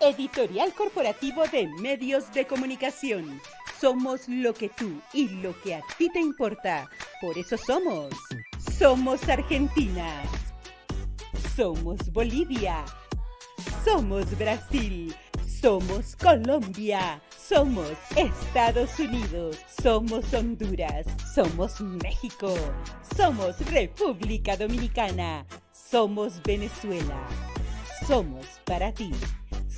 Editorial Corporativo de Medios de Comunicación. Somos lo que tú y lo que a ti te importa. Por eso somos. Somos Argentina. Somos Bolivia. Somos Brasil. Somos Colombia. Somos Estados Unidos. Somos Honduras. Somos México. Somos República Dominicana. Somos Venezuela. Somos para ti.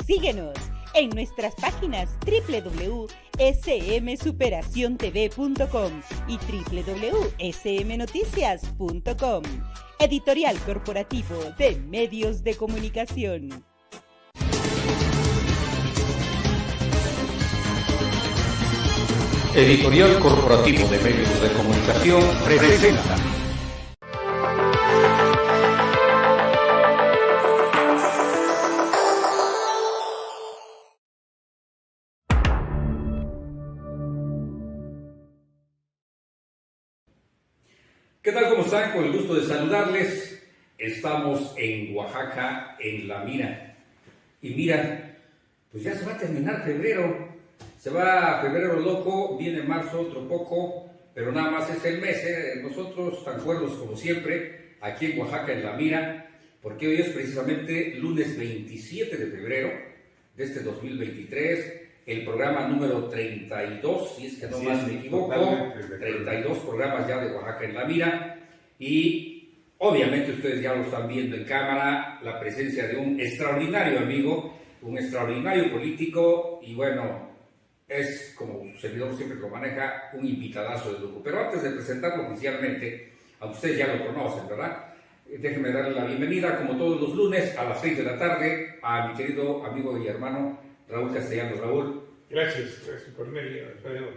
Síguenos en nuestras páginas www.smsuperaciontv.com y www.smnoticias.com. Editorial Corporativo de Medios de Comunicación. Editorial Corporativo de Medios de Comunicación presenta. ¿Qué tal? ¿Cómo están? Con el gusto de saludarles. Estamos en Oaxaca, en La Mira. Y mira, pues ya se va a terminar febrero. Se va febrero loco, viene marzo otro poco, pero nada más es el mes. Nosotros tan cuerdos como siempre, aquí en Oaxaca, en La Mira, porque hoy es precisamente lunes 27 de febrero de este 2023. El programa número 32, si es que no más me equivoco, 32 programas ya de Oaxaca en La Mira, y obviamente ustedes ya lo están viendo en cámara, la presencia de un extraordinario amigo, un extraordinario político, y bueno, es como su servidor siempre lo maneja, un invitadazo de lujo. Pero antes de presentarlo oficialmente, aunque ustedes ya lo conocen, ¿verdad? Déjenme darle la bienvenida, como todos los lunes, a las 6 de la tarde, a mi querido amigo y hermano Raúl Castellanos. Raúl. Gracias Cornelio, Alfredo.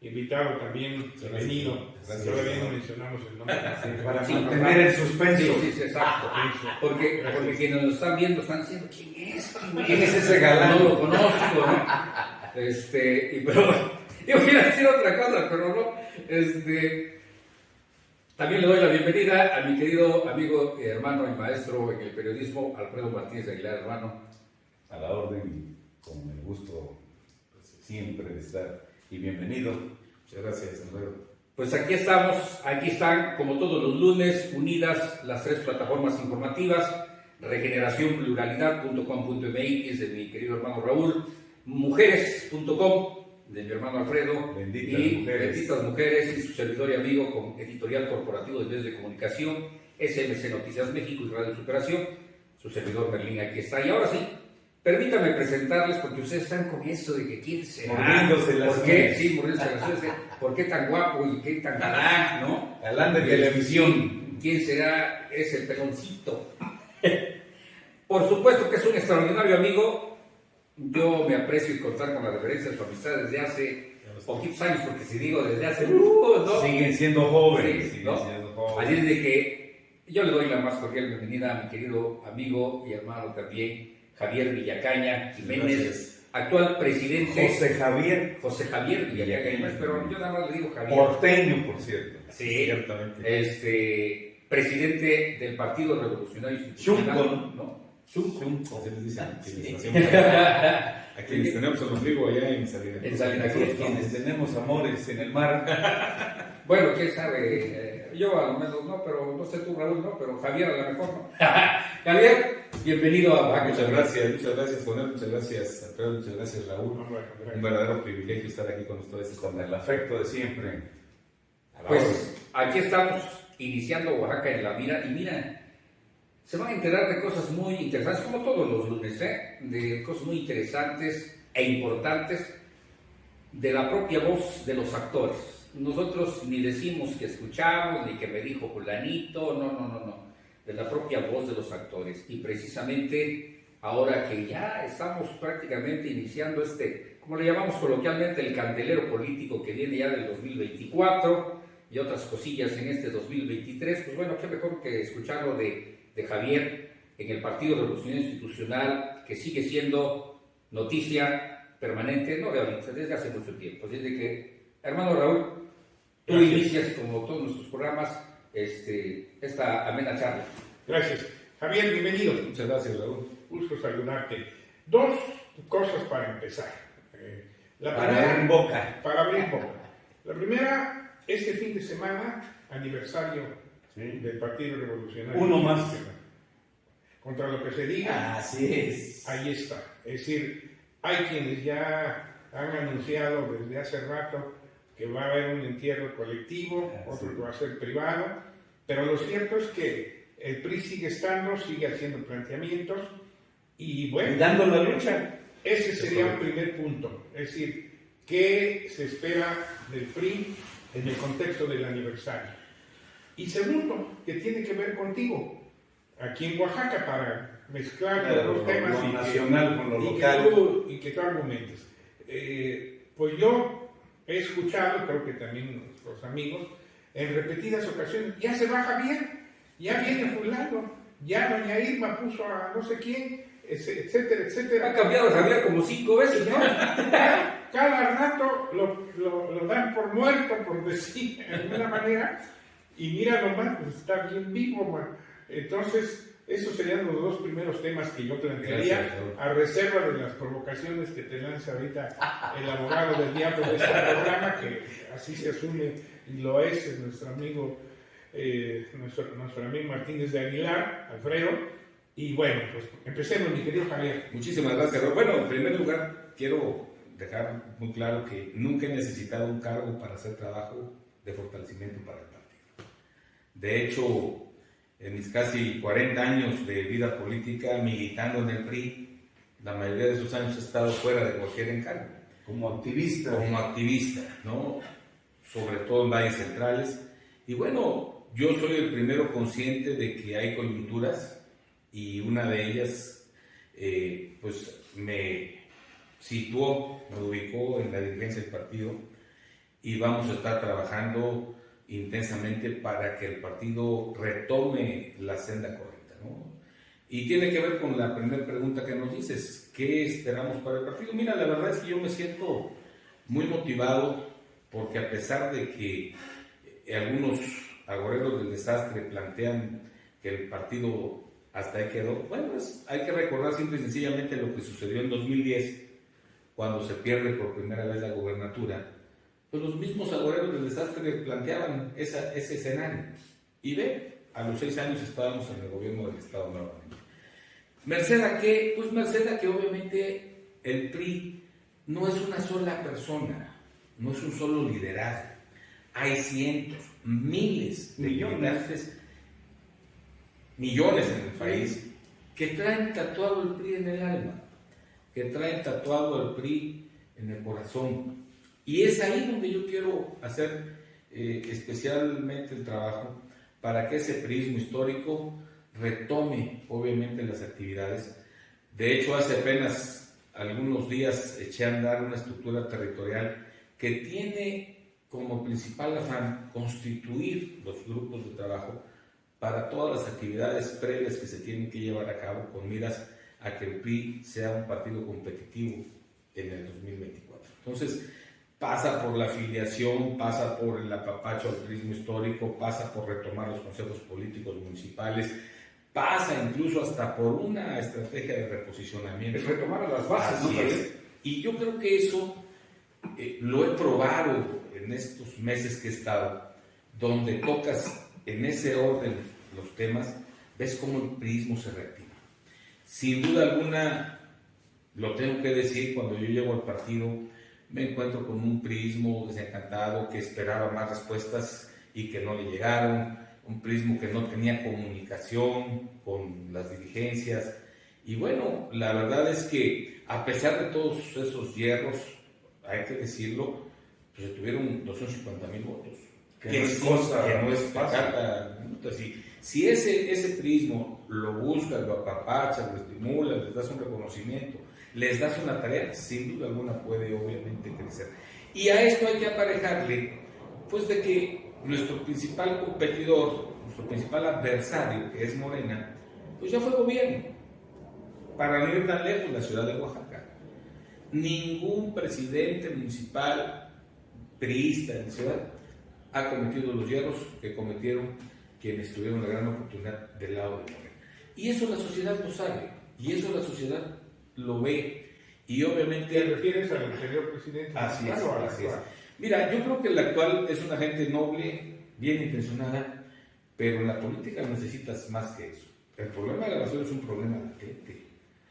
Invitado también, bienvenido. Todavía no mencionamos el nombre. Para mantener el suspenso. Sí, exacto. Porque quienes nos están viendo están diciendo, ¿quién es? ¿Quién es ese galán? No lo conozco, ¿no? Pero yo quería decir otra cosa, pero no. También le doy la bienvenida a mi querido amigo, hermano y maestro en el periodismo, Alfredo Martínez de Aguilar, hermano. A la orden, con el gusto siempre de estar, y bienvenido. Muchas gracias, Alfredo. Pues aquí estamos, aquí están, como todos los lunes, unidas las tres plataformas informativas: regeneracionpluralidad.com.mx de mi querido hermano Raúl, mujeres.com de mi hermano Alfredo, Benditas Mujeres, y su servidor y amigo con Editorial Corporativo de Medios de Comunicación, SMC Noticias México y Radio Superación, su servidor Merlín aquí está. Y ahora sí, permítame presentarles, porque ustedes están con eso de que quién será, mordiéndose las uñas. Sí, mordiéndose las uñas, ¿por qué tan guapo y qué tan galán, no? Galán de televisión. ¿Quién será ese peloncito? Por supuesto que es un extraordinario amigo. Yo me aprecio y contar con la referencia de su amistad desde hace poquitos años, porque si digo desde hace... ¿no? Siguen siendo jóvenes. Sí, ¿no? Así es de que yo le doy la más cordial bienvenida a mi querido amigo y hermano también, Javier Villacaña Jiménez, gracias. Actual presidente... José Javier Villacaña Jiménez, pero yo nada más le digo Javier. Porteño, por cierto. Sí, ciertamente. Presidente del Partido Revolucionario Institucional. Chunco, ¿no? Chunco, se les dice. Sí. A quienes tenemos el ombligo allá en Salina Cruz. En Salina Cruz, ¿no? Quienes tenemos amores en el mar. Bueno, quién sabe, yo a lo menos no, pero no sé tú, Raúl, no, pero Javier a lo mejor no. Javier, bienvenido a Oaxaca. Muchas gracias, Juan, muchas gracias, Alfredo, muchas gracias, Raúl. Un verdadero privilegio estar aquí con ustedes, con el afecto de siempre. Pues aquí estamos iniciando Oaxaca en La Mira, y mira, se van a enterar de cosas muy interesantes, como todos los lunes, de cosas muy interesantes e importantes de la propia voz de los actores. Nosotros ni decimos que escuchamos, ni que me dijo fulanito, no. De la propia voz de los actores. Y precisamente ahora que ya estamos prácticamente iniciando como le llamamos coloquialmente, el candelero político que viene ya del 2024 y otras cosillas en este 2023, pues bueno, qué mejor que escucharlo de Javier en el Partido Revolucionario Institucional, que sigue siendo noticia permanente, no de ahorita, desde hace mucho tiempo. Así es de que, hermano Raúl, tú inicias, como todos nuestros programas, esta amena charla. Gracias. Javier, bienvenido. Muchas gracias, Raúl. Gusto saludarte. Dos cosas para empezar. Para abrir boca. Para abrir boca. La primera, este fin de semana, aniversario del Partido Revolucionario. Uno más. Contra lo que se diga, Así es. ahí está. Es decir, hay quienes ya han anunciado desde hace rato que va a haber un entierro colectivo, otro que va a ser privado, pero lo cierto es que el PRI sigue estando, sigue haciendo planteamientos y bueno, Dando la lucha. ese sería un primer punto. Es decir, ¿qué se espera del PRI en el contexto del aniversario? Y segundo, que tiene que ver contigo, aquí en Oaxaca, para mezclar los dos temas lo nacional con lo y local. y que tú argumentes. Pues yo he escuchado, creo que también los amigos, en repetidas ocasiones, ya se va Javier, ya viene fulano, ya doña Irma puso a no sé quién, etcétera, etcétera. Ha cambiado Javier como 5 veces, ¿no? Cada rato lo dan por muerto, por decir de alguna manera, y mira nomás, pues está bien vivo, man. Entonces, esos serían los dos primeros temas que yo plantearía, Gracias, a reserva de las provocaciones que te lanza ahorita el abogado del diablo de este programa, que así se asume y lo es nuestro amigo Martínez de Aguilar, Alfredo. Y bueno, pues empecemos, mi querido Javier. Muchísimas gracias, Raúl. Bueno, en primer lugar, quiero dejar muy claro que nunca he necesitado un cargo para hacer trabajo de fortalecimiento para el partido. De hecho, en mis casi 40 años de vida política militando en el PRI, la mayoría de esos años he estado fuera de cualquier encargo. Como activista. Como activista, ¿no? Sobre todo en valles centrales. Y bueno, yo soy el primero consciente de que hay coyunturas y una de ellas, pues me situó, me ubicó en la dirigencia del partido y vamos a estar trabajando intensamente para que el partido retome la senda correcta, ¿no? Y tiene que ver con la primera pregunta que nos dices, ¿qué esperamos para el partido? Mira, la verdad es que yo me siento muy motivado porque a pesar de que algunos agoreros del desastre plantean que el partido hasta ahí quedó, bueno, pues hay que recordar simple y sencillamente lo que sucedió en 2010, cuando se pierde por primera vez la gobernatura. Pues los mismos agoreros del desastre planteaban ese escenario. Y ve, a los 6 años estábamos en el gobierno del Estado nuevamente. ¿Merced a qué? Pues merced a que obviamente el PRI no es una sola persona, no es un solo liderazgo. Hay cientos, miles de militantes, millones en el país, que traen tatuado el PRI en el alma, que traen tatuado el PRI en el corazón. Y es ahí donde yo quiero hacer especialmente el trabajo para que ese priismo histórico retome obviamente las actividades. De hecho, hace apenas algunos días eché a andar una estructura territorial que tiene como principal afán constituir los grupos de trabajo para todas las actividades previas que se tienen que llevar a cabo con miras a que el PRI sea un partido competitivo en el 2024. Entonces, pasa por la afiliación, pasa por el apapacho al turismo histórico, pasa por retomar los consejos políticos municipales, pasa incluso hasta por una estrategia de reposicionamiento. Es retomar a las bases, Así ¿no? es. Y yo creo que eso lo he probado en estos meses que he estado, donde tocas en ese orden los temas, ves cómo el priismo se reactiva. Sin duda alguna, lo tengo que decir, cuando yo llego al partido, me encuentro con un priismo desencantado que esperaba más respuestas y que no le llegaron, un priismo que no tenía comunicación con las dirigencias. Y bueno, la verdad es que a pesar de todos esos hierros, hay que decirlo, pues se tuvieron 250,000 votos. Que no es cosa, que no es fácil. pecata. Si ese priismo lo buscas, lo apapachas, lo estimulas, les das un reconocimiento, les das una tarea, sin duda alguna puede obviamente crecer. Y a esto hay que aparejarle, pues de que nuestro principal competidor, nuestro principal adversario, que es Morena, pues ya fue gobierno. Para no ir tan lejos, la ciudad de Oaxaca. Ningún presidente municipal priista en la ciudad ha cometido los hierros que cometieron quienes tuvieron la gran oportunidad del lado de Morena. Y eso la sociedad lo sabe, y eso la sociedad lo ve. Y ¿Te obviamente... refieres al anterior presidente? Así es, Claro, al así es. actual. Mira, yo creo que el actual es una gente noble, bien intencionada, pero en la política necesitas más que eso. El problema de la basura es un problema latente.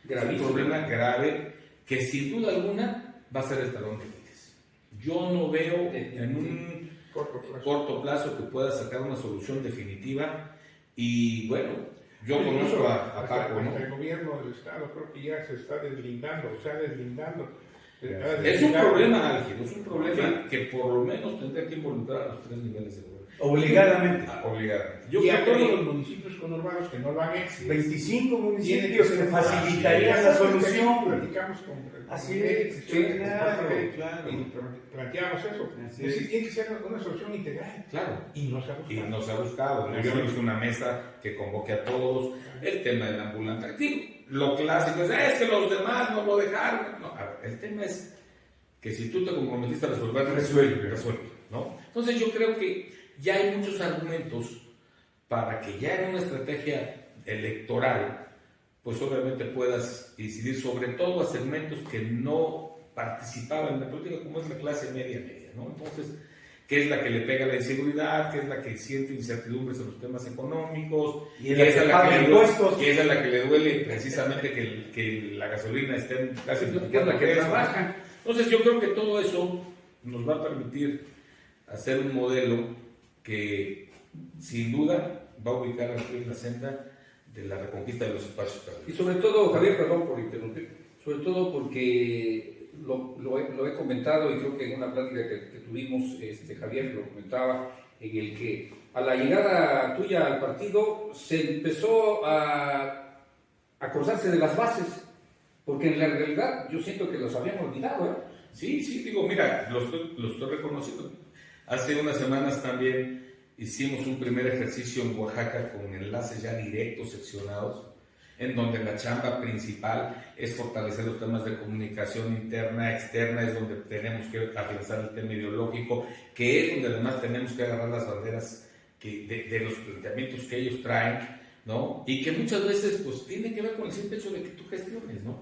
Es un problema grave que sin duda alguna va a ser el talón de Aquiles. Yo no veo en un corto plazo que pueda sacar una solución definitiva y bueno, yo conozco a Paco, ¿no? El gobierno del Estado creo que ya se está deslindando, Es un problema, Ángel, es un problema que por lo menos tendría que involucrar a los 3 niveles de gobierno. Obligadamente. Obligadamente. Y a todos los municipios conurbados que no lo han hecho. 25 Tiene municipios que que ser facilitarían fácil. la solución. Platicamos con Así es, sí, claro. Y planteamos eso. Así Es decir, es. tiene que ser una solución integral. Claro. Y no se ha buscado. Y no se ha buscado. Yo no hice una mesa que convoque a todos. El tema del ambulante. Digo, lo clásico es que los demás no lo dejaron. No, a ver, el tema es que si tú te comprometiste a resolver, resuelve, ¿no? Entonces yo creo que ya hay muchos argumentos para que ya en una estrategia electoral, pues obviamente puedas incidir sobre todo a segmentos que no participaban en la política, como es la clase media, ¿no? Entonces, ¿qué es la que le pega a la inseguridad? ¿Qué es la que siente incertidumbres en los temas económicos? Y en ¿Qué la es que a la paga que le impuestos? ¿Qué es a la que le duele precisamente que la gasolina esté en casi ¿Qué es la que trabaja? Entonces yo creo que todo eso nos va a permitir hacer un modelo que sin duda va a ubicar aquí en la senda de la reconquista de los espacios perdidos. Y sobre todo, Javier, perdón por interrumpir, sobre todo porque lo he comentado y creo que en una plática que tuvimos, Javier lo comentaba, en el que a la llegada tuya al partido se empezó a acordarse de las bases, porque en la realidad yo siento que los habían olvidado, ¿eh? Sí, digo, mira, lo estoy reconociendo. Hace unas semanas también hicimos un primer ejercicio en Oaxaca con enlaces ya directos, seccionados, en donde la chamba principal es fortalecer los temas de comunicación interna, externa, es donde tenemos que afianzar el tema ideológico, que es donde además tenemos que agarrar las banderas de los planteamientos que ellos traen, ¿no? Y que muchas veces pues tiene que ver con el simple hecho de que tú gestiones, ¿no?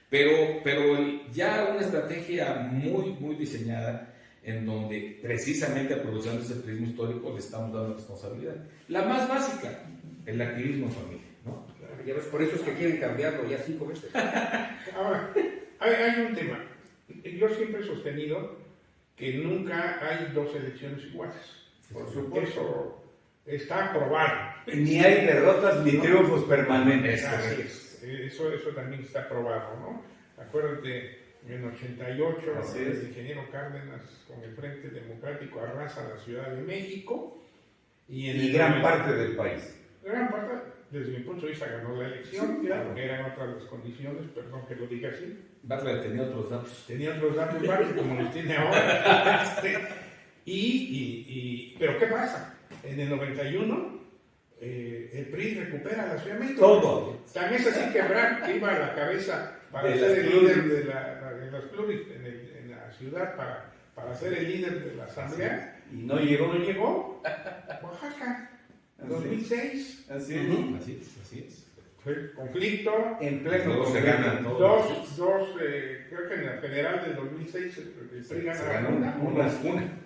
Pero ya una estrategia muy, muy diseñada en donde precisamente aprovechando ese prisma histórico le estamos dando responsabilidad. La más básica, el activismo en familia, ¿no? Ya ves, por eso es que quieren cambiarlo ya 5 veces. Ahora, hay un tema. Yo siempre he sostenido que nunca hay 2 elecciones iguales. Por supuesto, está aprobado. Ni hay derrotas ni triunfos permanentes. Así es. Eso también está aprobado, ¿no? Acuérdate, en 88, el ingeniero Cárdenas con el Frente Democrático arrasa la Ciudad de México. Y gran parte del país. Gran parte, desde mi punto de vista, ganó la elección. Sí, claro. Eran otras las condiciones, perdón que lo diga así. Bartlett tenía otros datos. Tenía otros datos Bartlett, como los tiene ahora. Pero ¿qué pasa? En el 91, el PRI recupera la Ciudad de México. Todo. Tan es así que Bragg, que iba a la cabeza para de ser el pluris. líder de las pluris en la ciudad, para ser el líder de la asamblea, Y no llegó. Oaxaca, 2006. Así es. Así es. Fue conflicto. En pleno Todos se conflicto. ganan, ¿no? Creo que en la federal del 2006 el PRI Se gana ganó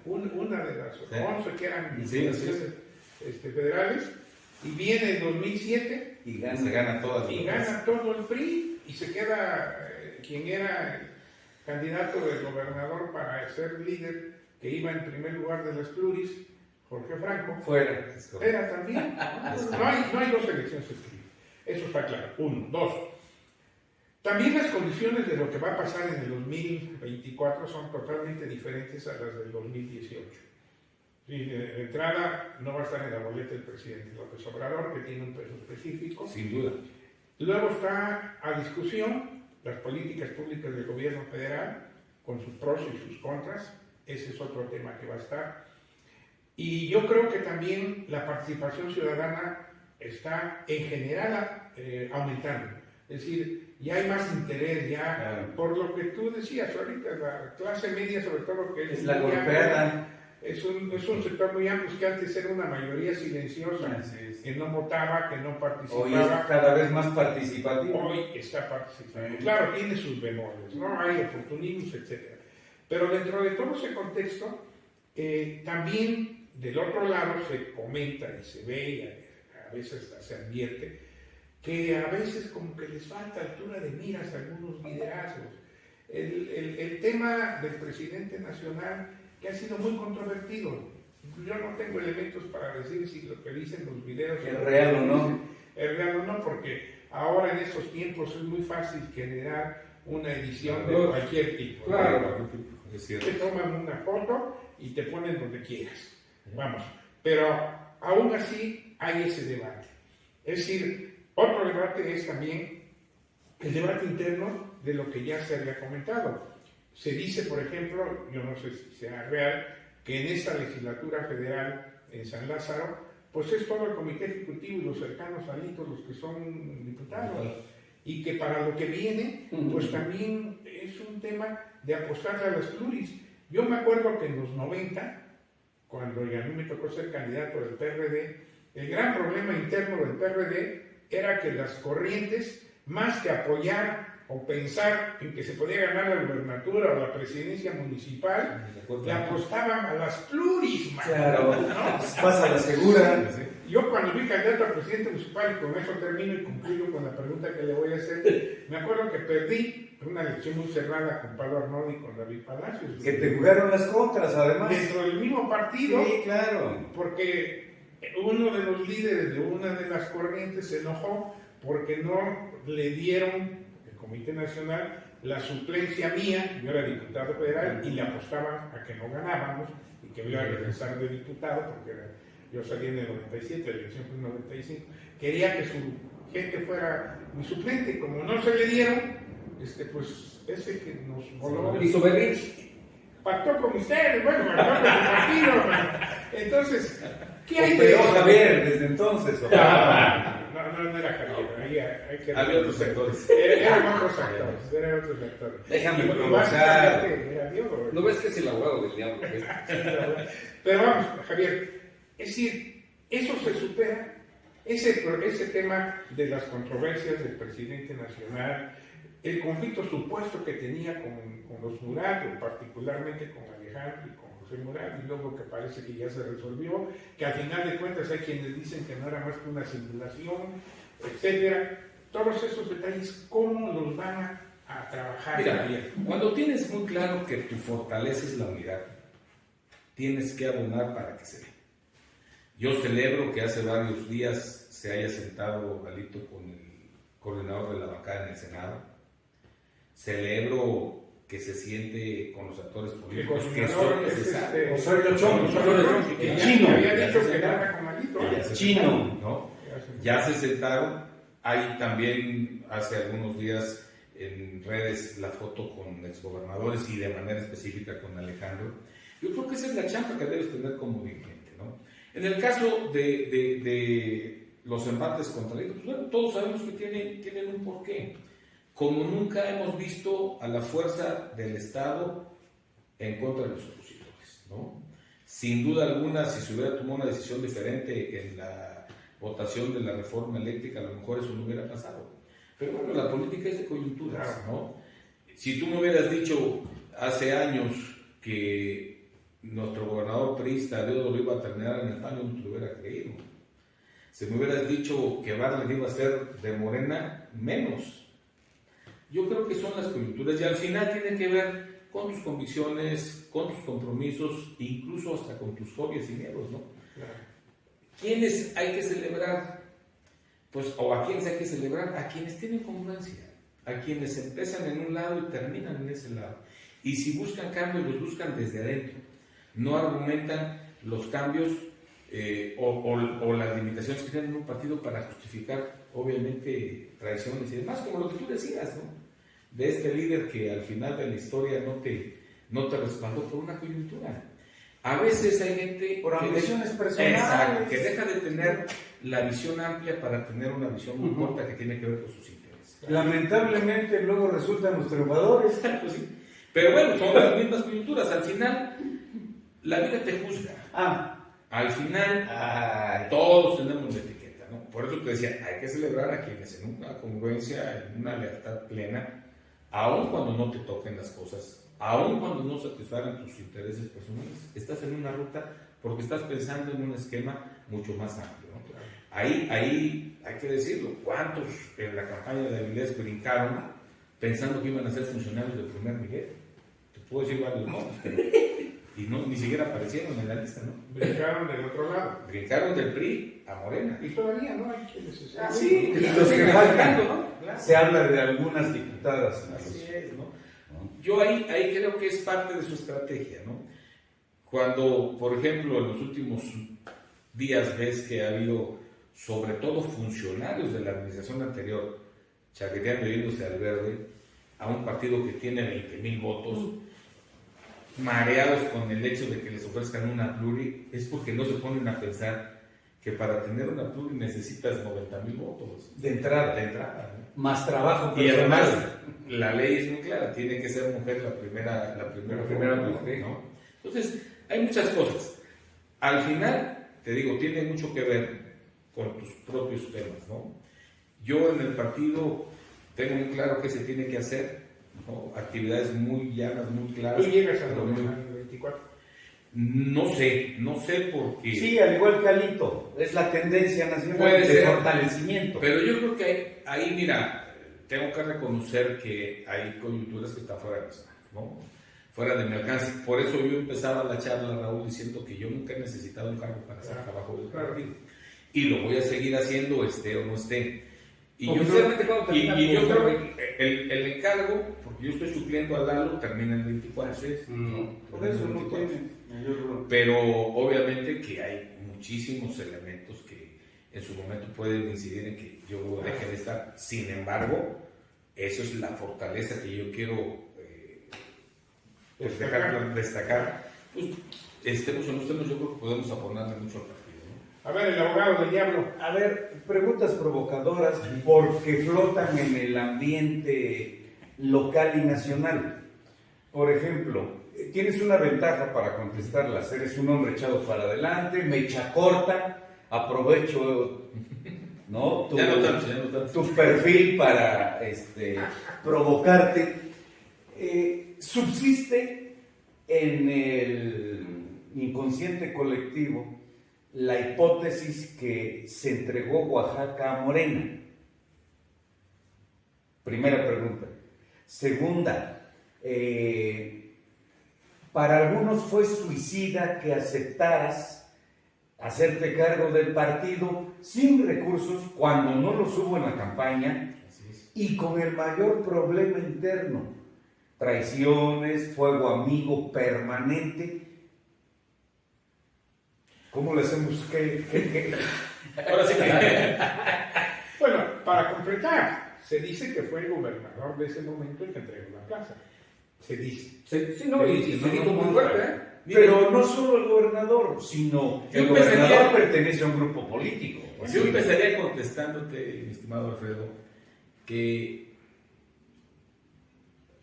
una de las 11 que eran Sí, así es. federales, y viene el 2007 Y Se gana todas. y gana todo el PRI y se queda quien era el candidato del gobernador para ser líder, que iba en primer lugar de las pluris, Jorge Franco. Fuera. Era también. No hay 2 elecciones del PRI. Eso está claro. 1. 2. También las condiciones de lo que va a pasar en el 2024 son totalmente diferentes a las del 2018. Sí, de entrada no va a estar en la boleta el presidente López Obrador, que tiene un peso específico. Sin duda. Luego está a discusión las políticas públicas del gobierno federal, con sus pros y sus contras. Ese es otro tema que va a estar. Y yo creo que también la participación ciudadana está en general aumentando. Es decir, ya hay más interés, ya por lo que tú decías ahorita, la clase media, sobre todo que Es la golpeada. es un sector muy amplio, que antes era una mayoría silenciosa, que no votaba, que no Hoy participaba. es cada vez más participativo. Hoy está participando. Claro, tiene sus bemoles, ¿no? Hay oportunismos, etc. Pero dentro de todo ese contexto, también del otro lado se comenta y se ve, y a veces hasta se advierte, que a veces como que les falta altura de miras a algunos liderazgos. El tema del presidente nacional, que ha sido muy controvertido. Yo no tengo elementos para decir si lo que dicen los videos ¿Es real o no? Es real o no, porque ahora en estos tiempos es muy fácil generar una edición de cualquier tipo. Claro, Es cierto. Te toman una foto y te ponen donde quieras. Vamos, pero aún así hay ese debate. Es decir, otro debate es también el debate interno de lo que ya se había comentado. Se dice, por ejemplo, yo no sé si sea real, que en esta legislatura federal en San Lázaro, pues es todo el comité ejecutivo y los cercanos a Lito los que son diputados. Y que para lo que viene, pues también es un tema de apostarle a las pluris. Yo me acuerdo que en los 90, cuando a mí me tocó ser candidato del PRD, el gran problema interno del PRD era que las corrientes, más que apoyar o pensar en que se podía ganar la gubernatura o la presidencia municipal, le apostaban a las pluris, man, Claro, ¿no? pasa la segura. Yo cuando fui candidato a presidente municipal, y con eso termino y concluyo con la pregunta que le voy a hacer, me acuerdo que perdí una elección muy cerrada con Pablo Arnoldi y con David Palacios. Que te jugaron las contras, además. Dentro del mismo partido, Sí, claro. porque uno de los líderes de una de las corrientes se enojó porque no le dieron, el Comité Nacional, la suplencia mía, yo era diputado federal, y le apostaban a que no ganábamos y que iba a regresar de diputado, porque yo salí en el 97, la elección fue en el 95, quería que su gente fuera mi suplente, como no se le dieron, pues ese que nos voló, hizo berrinche. pactó con ustedes, bueno, pactó con el partido, entonces, ¿qué hay de Pero eso? Javier, desde entonces. ¿o? No era Javier, ahí hay que... Había otros sectores. Eran otros actores, Déjame Y provocar. básicamente era Diego. ¿No ves que es el abogado del diablo? Pero vamos, Javier, es decir, eso se supera, ese tema de las controversias del presidente nacional, el conflicto supuesto que tenía con los Murat, particularmente con Alejandro y con José Murat, y luego que parece que ya se resolvió, que al final de cuentas hay quienes dicen que no era más que una simulación, etcétera. Todos esos detalles, ¿cómo los van a trabajar? Mira, Javier? cuando tienes muy claro que tu fortaleza es la unidad, tienes que abonar para que se vea. Yo celebro que hace varios días se haya sentado Alito con el coordinador de la bancada en el Senado. Celebro que se siente con los actores políticos que son necesarios. Osorio Chong, Que el ya chino. había dicho que nada con Alito. Chino. ¿No? Ya se sentaron. Hay también hace algunos días en redes la foto con exgobernadores y de manera específica con Alejandro. Yo creo que esa es la chamba que debes tener como dirigente, ¿no? En el caso de los embates contra Alito, pues bueno, todos sabemos que tienen un porqué. Como nunca hemos visto a la fuerza del Estado en contra de los opositores, ¿no? Sin duda alguna, si se hubiera tomado una decisión diferente en la votación de la reforma eléctrica, a lo mejor eso no hubiera pasado. Pero bueno, la política es de coyunturas, ¿no? Si tú me hubieras dicho hace años que nuestro gobernador priista, Deodo, lo iba a terminar en el PAN, yo no te lo hubiera creído. Si me hubieras dicho que Bartlett iba a ser de Morena, menos. Yo creo que son las coyunturas y al final tiene que ver con tus convicciones, con tus compromisos, incluso hasta con tus fobias y miedos, ¿no? ¿Quiénes hay que celebrar? Pues, o a quiénes hay que celebrar, a quienes tienen congruencia, a quienes empiezan en un lado y terminan en ese lado. Y si buscan cambios, los buscan desde adentro. No argumentan los cambios o las limitaciones que tienen un partido para justificar, obviamente, traiciones y demás, como lo que tú decías, ¿no? De este líder que al final de la historia no te respaldó por una coyuntura. A veces hay gente Por ambiciones personales. Exacto, que deja de tener la visión amplia para tener una visión muy corta que tiene que ver con sus intereses. Lamentablemente luego resultan los triunfadores. Pues sí. Pero bueno, son las mismas coyunturas. Al final, La vida te juzga. Al final, Ay. todos tenemos una etiqueta, ¿no? Por eso te decía, hay que celebrar a quienes en una congruencia, en una lealtad plena, aun cuando no te toquen las cosas, aun cuando no satisfagan tus intereses personales, estás en una ruta porque estás pensando en un esquema mucho más amplio, ¿no? Ahí hay que decirlo, ¿cuántos en la campaña de Avilés brincaron pensando que iban a ser funcionarios del primer nivel? Te puedo decir varios nombres, y ni siquiera aparecieron en la lista, ¿no? Brincaron del otro lado. Brincaron del PRI a Morena. Y todavía no hay quienes se saben. Sí, Y los que faltan, ¿no? Claro. se habla de algunas diputadas. Así es, ¿no? Yo ahí creo que es parte de su estrategia, ¿no? Cuando, por ejemplo, en los últimos días ves que ha habido, sobre todo funcionarios de la administración anterior, chaqueteando yéndose al verde, a un partido que tiene 20,000 votos, mareados con el hecho de que les ofrezcan una pluri, es porque no se ponen a pensar que para tener una pluri necesitas 90,000 votos. De entrada. ¿No? Más trabajo Y además, personal. la ley es muy clara, tiene que ser mujer la primera mujer, ¿no? Entonces, hay muchas cosas. Al final, te digo, tiene mucho que ver con tus propios temas, ¿no? Yo en el partido tengo muy claro qué se tiene que hacer, ¿no? Actividades muy llanas, muy claras. Tú llegas a pero los muy- 24. No sé porque... Sí, al igual que Alito, es la tendencia nacional Puede de ser. fortalecimiento. Pero yo creo que ahí, mira, tengo que reconocer que hay coyunturas que están fuera de mis manos, ¿no? Fuera de mi alcance. Por eso yo empezaba la charla, Raúl, diciendo que yo nunca he necesitado un cargo para hacer trabajo del partido. Y lo voy a seguir haciendo, esté o no esté. Y yo, Oficialmente, ¿cuándo termina y yo tu creo cargo? que el encargo, porque yo estoy supliendo a Lalo, termina en 24. ¿no? Por eso no tiene mayor... Pero obviamente que hay muchísimos elementos que en su momento pueden incidir en que yo deje de estar. Sin embargo, eso es la fortaleza que yo quiero destacar. Pues, estemos o no estemos, yo creo que podemos aportarle mucho al partido, ¿no? A ver, el abogado del diablo. A ver, preguntas provocadoras porque flotan en el ambiente local y nacional. Por ejemplo, tienes una ventaja para contestarlas. Eres un hombre echado para adelante, mecha corta, aprovecho, ¿no? Ya no tanto. Tu perfil para provocarte. Subsiste en el inconsciente colectivo la hipótesis que se entregó Oaxaca a Morena. Primera pregunta. Segunda, para algunos fue suicida que aceptaras hacerte cargo del partido sin recursos cuando no los hubo en la campaña y con el mayor problema interno. Traiciones, fuego amigo permanente. ¿Cómo le hacemos? Ahora sí que... Bueno, para completar, se dice que fue el gobernador de ese momento el que entregó la plaza. Se dice. Sí, no, y se dijo muy fuerte, ¿eh? Pero no solo el gobernador, sino Yo el gobernador empezaría- pertenece a un grupo político. Yo empezaría contestándote, mi estimado Alfredo, que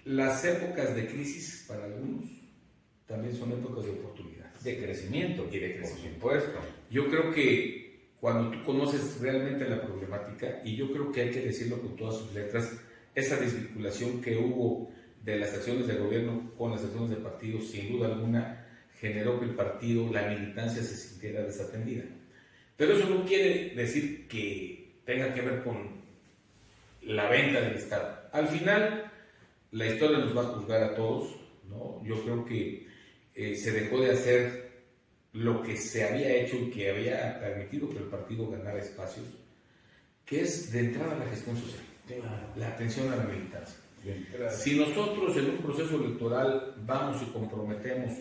las épocas de crisis para algunos también son épocas de oportunidades. De crecimiento. Y de crecimiento. Por supuesto. Yo creo que cuando tú conoces realmente la problemática, y yo creo que hay que decirlo con todas sus letras, esa desvinculación que hubo de las acciones del gobierno con las acciones del partido, sin duda alguna, generó que el partido, la militancia se sintiera desatendida. Pero eso no quiere decir que tenga que ver con la venta del Estado. Al final, la historia nos va a juzgar a todos, ¿no? Yo creo que se dejó de hacer lo que se había hecho y que había permitido que el partido ganara espacios, que es de entrada la gestión social, la atención a la militancia. Si nosotros en un proceso electoral vamos y comprometemos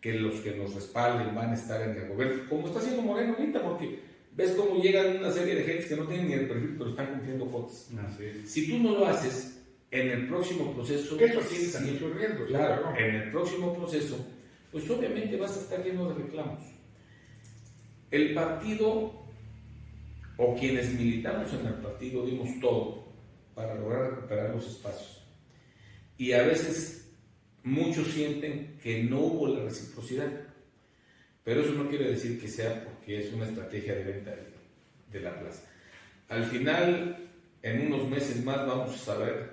que los que nos respalden van a estar en el gobierno, como está haciendo Moreno ahorita, porque ves cómo llegan una serie de gentes que no tienen ni el perfil, pero están cumpliendo cuotas. Si tú no lo haces, en el próximo proceso... Que eso tiene también sus riesgos. Claro, en el próximo proceso, pues obviamente vas a estar lleno de reclamos. El partido, o quienes militamos en el partido, dimos todo para lograr recuperar los espacios. Y a veces muchos sienten que no hubo la reciprocidad. pero eso no quiere decir que sea porque es una estrategia de venta de la plaza. Al final, en unos meses más vamos a saber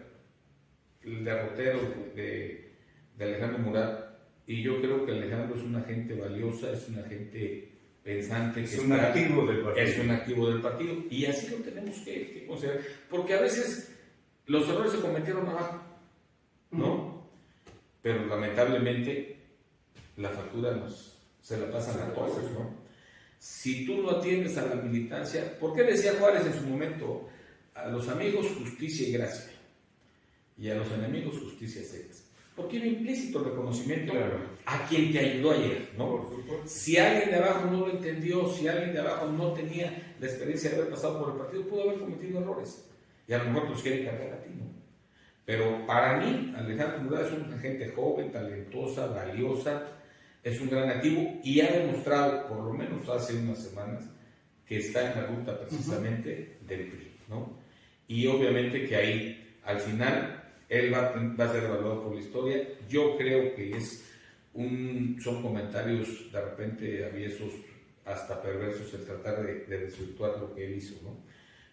el derrotero de Alejandro Murat, y yo creo que Alejandro es una gente valiosa, es una gente pensante, es un activo del partido. Es un activo del partido, y así lo tenemos que considerar, porque a veces los errores se cometieron abajo, ¿no? Pero lamentablemente la factura se la pasan a todos, ¿no? Si tú no atiendes a la militancia, ¿por qué decía Juárez en su momento? A los amigos justicia y gracia, y a los enemigos justicia y secas. Porque iba implícito el reconocimiento a quien te ayudó ayer, ¿no? Si alguien de abajo no lo entendió, si alguien de abajo no tenía la experiencia de haber pasado por el partido, pudo haber cometido errores. Y a lo mejor los quieren cargar a ti, ¿no? Pero para mí, Alejandro Murat es una gente joven, talentosa, valiosa, es un gran activo y ha demostrado, por lo menos hace unas semanas, que está en la ruta precisamente del PRI, ¿no? Y obviamente que ahí, al final, él va a ser evaluado por la historia. Yo creo que son comentarios de repente aviesos, hasta perversos, el tratar de desvirtuar lo que él hizo, ¿no?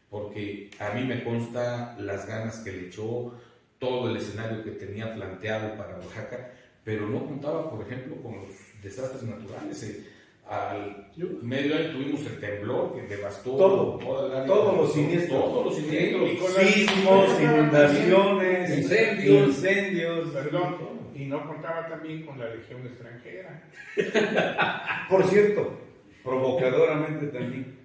Porque a mí me consta las ganas que le echó, todo el escenario que tenía planteado para Oaxaca, pero no contaba, por ejemplo, con los desastres naturales. Al medio año tuvimos el temblor que devastó todos los siniestros, sismos, inundaciones, incendios, perdón, y no contaba también con la legión extranjera. Por cierto, provocadoramente también,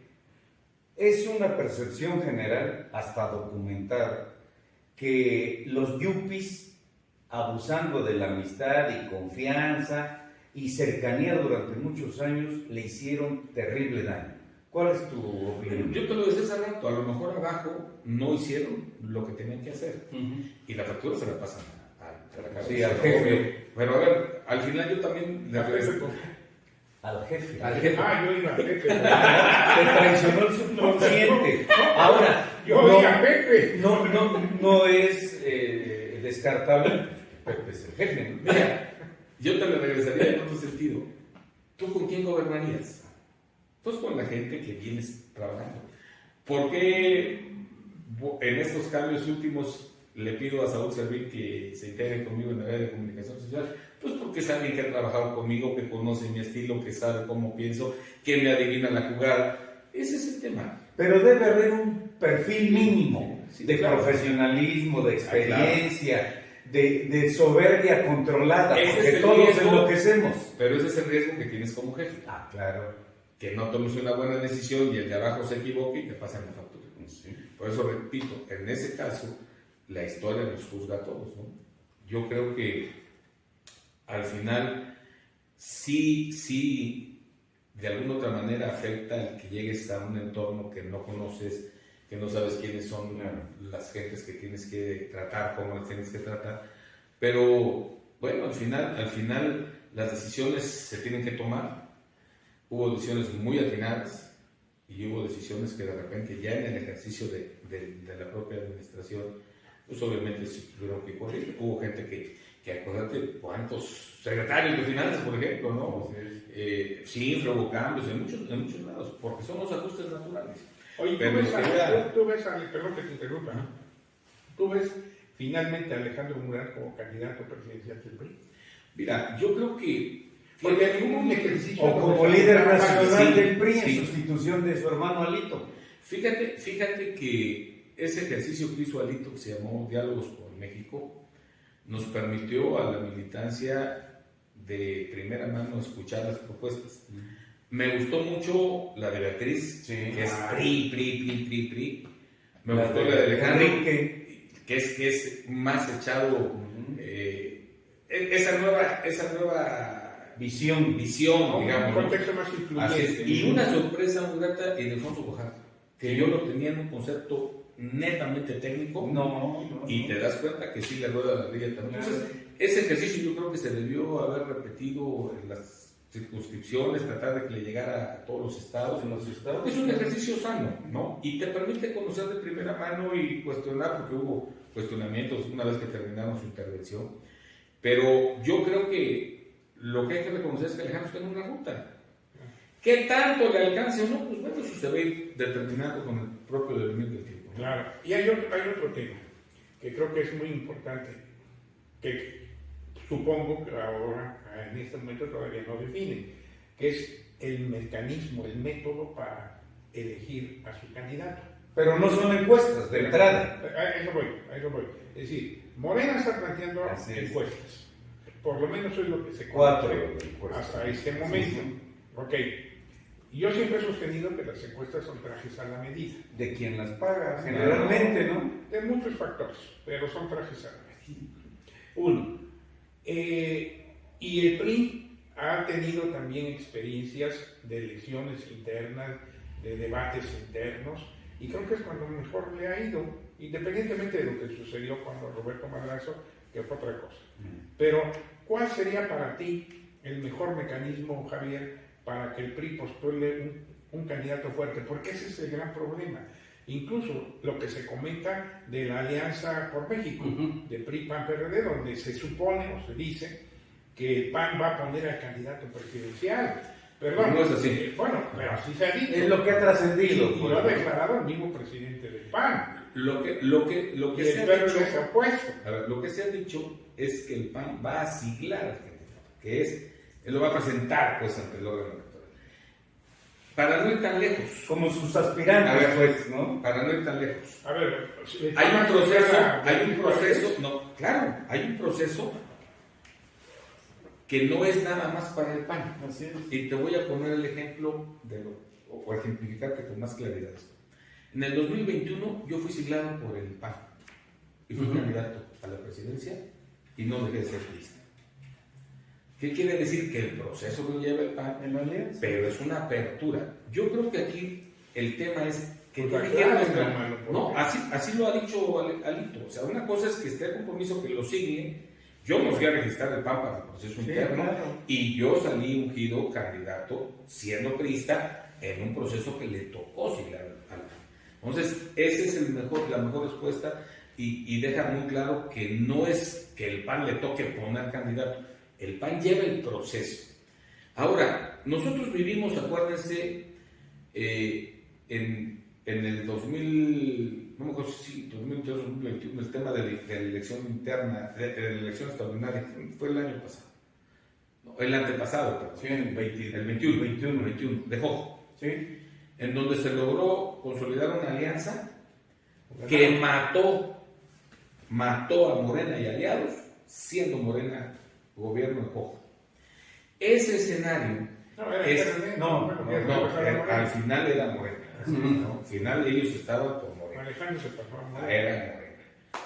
es una percepción general, hasta documentada, que los yupis, abusando de la amistad y confianza y cercanía durante muchos años, le hicieron terrible daño. ¿Cuál es tu opinión? Yo te lo decía hace rato, a lo mejor abajo no hicieron lo que tenían que hacer, y la factura se la pasan a la cabeza. Sí, al jefe. Pero a ver, al final yo también le agradezco. Al jefe. Yo iba a Pepe. Te traicionó el subconsciente. Ahora, Yo iba a Pepe. No es descartable. Pepe es el jefe, ¿no? Mira, yo te lo regresaría en otro sentido. ¿Tú con quién gobernarías? Pues con la gente que vienes trabajando. ¿Por qué en estos cambios últimos le pido a Saúl Servín que se integre conmigo en la área de comunicación social? Pues porque es alguien que ha trabajado conmigo, que conoce mi estilo, que sabe cómo pienso, que me adivina la jugada. Ese es el tema. Pero debe haber un perfil mínimo de claro, profesionalismo, de experiencia, de soberbia controlada, ese porque es el todos riesgo, enloquecemos. Pero ese es el riesgo que tienes como jefe. Claro. Que no tomes una buena decisión y el de abajo se equivoque y te pasan la factura. Sí. Por eso repito, en ese caso, la historia nos juzga a todos, ¿no? Yo creo que al final sí, de alguna otra manera afecta el que llegues a un entorno que no conoces, que no sabes quiénes son las gentes que tienes que tratar, cómo las tienes que tratar, pero bueno, al final las decisiones se tienen que tomar. Hubo decisiones muy atinadas y hubo decisiones que de repente ya en el ejercicio de la propia administración, pues obviamente se tuvieron que corregir. Hubo gente que acuérdate cuántos secretarios de finanzas, por ejemplo, ¿no? Sí, hubo cambios en muchos lados, porque son los ajustes naturales. Oye, Pero tú ves, perdón que te interrumpa, ¿no? ¿Tú ves finalmente a Alejandro Murat como candidato presidencial del PRI? Mira, yo creo que... Porque hubo un ejercicio... O como líder nacional sí, del PRI, sí. en sustitución de su hermano Alito. Fíjate que ese ejercicio que hizo Alito, que se llamó Diálogos por México, nos permitió a la militancia de primera mano escuchar las propuestas. Me gustó mucho la de Beatriz, que es PRI. Me gustó la de Alejandro, que es más echado, esa nueva visión, digamos. Un contexto más influyente. Y una sorpresa muy grata en Alfonso Oaxaca, que yo lo tenía en un concepto netamente técnico, y te das cuenta que sí le rueda la rilla también. Entonces, ese ejercicio yo creo que se debió haber repetido en las circunscripciones, tratar de que le llegara a todos los estados. Porque es un ejercicio sano, ¿no? Y te permite conocer de primera mano y cuestionar, porque hubo cuestionamientos una vez que terminaron su intervención. Pero yo creo que lo que hay que reconocer es que Alejandro está en una ruta. ¿Qué tanto le alcance o no? Pues bueno, eso se va a ir determinando con el propio devenir del tiempo. Claro, y hay otro tema que creo que es muy importante, que supongo que ahora, en este momento todavía no definen, que es el mecanismo, el método para elegir a su candidato. Pero no son encuestas de entrada. A eso voy. Es decir, Morena está planteando Así es. encuestas. Por lo menos es lo que se 4 conoce encuestas. hasta este momento. Sí, sí. Ok. Yo siempre he sostenido que las encuestas son trajes a la medida. De quien las paga, generalmente, ¿no? De muchos factores, pero son trajes a la medida. Uno, y el PRI ha tenido también experiencias de elecciones internas, de debates internos, y creo que es cuando mejor le ha ido, independientemente de lo que sucedió cuando Roberto Madrazo, que fue otra cosa. Pero, ¿cuál sería para ti el mejor mecanismo, Javier, para que el PRI postule un candidato fuerte? Porque ese es el gran problema. Incluso lo que se comenta de la Alianza por México, de PRI-PAN-PRD, donde se supone o se dice que el PAN va a poner al candidato presidencial. Perdón, no es así. Bueno, pero así se ha dicho. Es lo que ha trascendido. Y lo ha declarado el mismo presidente del PAN. Lo que Y se el ha PRD dicho, se ha opuesto. a ver, lo que se ha dicho es que el PAN va a siglar al candidato, que es, él lo va a presentar pues ante el órgano electoral. Para no ir tan lejos, Como sus aspirantes, a ver, pues, ¿no? para no ir tan lejos. A ver, Hay un proceso, no, claro, hay un proceso que no es nada más para el PAN. Así es. Y te voy a poner el ejemplo o ejemplificarte con más claridad esto. En el 2021 yo fui siglado por el PAN y fui candidato a la presidencia y no dejé de ser lista. ¿Qué quiere decir? Que el proceso lo lleva el PAN, En la alianza. pero es una apertura. Yo creo que aquí el tema es que Pues tiene que claro, mostrar- hermano, ¿por no, qué? así lo ha dicho Alito. O sea, una cosa es que esté a compromiso que lo sigue. Yo me fui a registrar el PAN para el proceso interno claro. y yo salí ungido candidato siendo priista en un proceso que le tocó siglar al PAN. Entonces, esa es la mejor respuesta y deja muy claro que no es que el PAN le toque poner candidato. El PAN lleva el proceso. Ahora, nosotros vivimos, acuérdense, en el 2000, no me acuerdo si 2022 o 2021, el tema de la elección interna, de la elección extraordinaria, fue el año pasado. No, el antepasado, perdón. Sí, en el El 21, de Jojo. Sí. En donde se logró consolidar una alianza que mató a Morena y aliados, siendo Morena gobierno de Jojo. Ese escenario No, era es... PRD, No, bueno, al final era Morena. ¿no? Al final ellos estaban por Morena. Alejandro se pasó a Morena. Era Morena.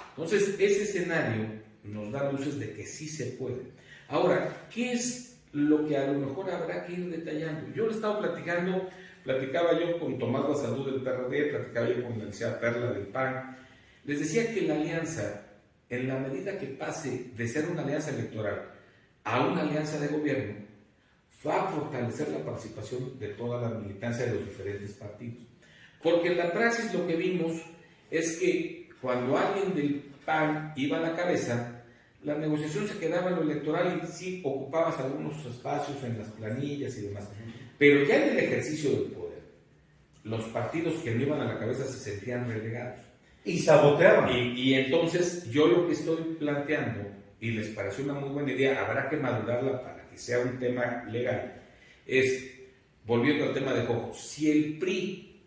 Entonces, ese escenario nos da luces de que sí se puede. Ahora, ¿qué es lo que a lo mejor habrá que ir detallando? Yo le estaba platicaba yo con Tomás Basadú del PRD, platicaba yo con la licenciada Perla del PAN. Les decía que la alianza, en la medida que pase de ser una alianza electoral a una alianza de gobierno, va a fortalecer la participación de toda la militancia de los diferentes partidos. Porque en la praxis lo que vimos es que cuando alguien del PAN iba a la cabeza, la negociación se quedaba en lo electoral y sí ocupabas algunos espacios en las planillas y demás. Pero ya en el ejercicio del poder, los partidos que no iban a la cabeza se sentían relegados. Y saboteaban. Y entonces yo lo que estoy planteando, y les pareció una muy buena idea, habrá que madurarla para que sea un tema legal, es, volviendo al tema de Jojo, si el PRI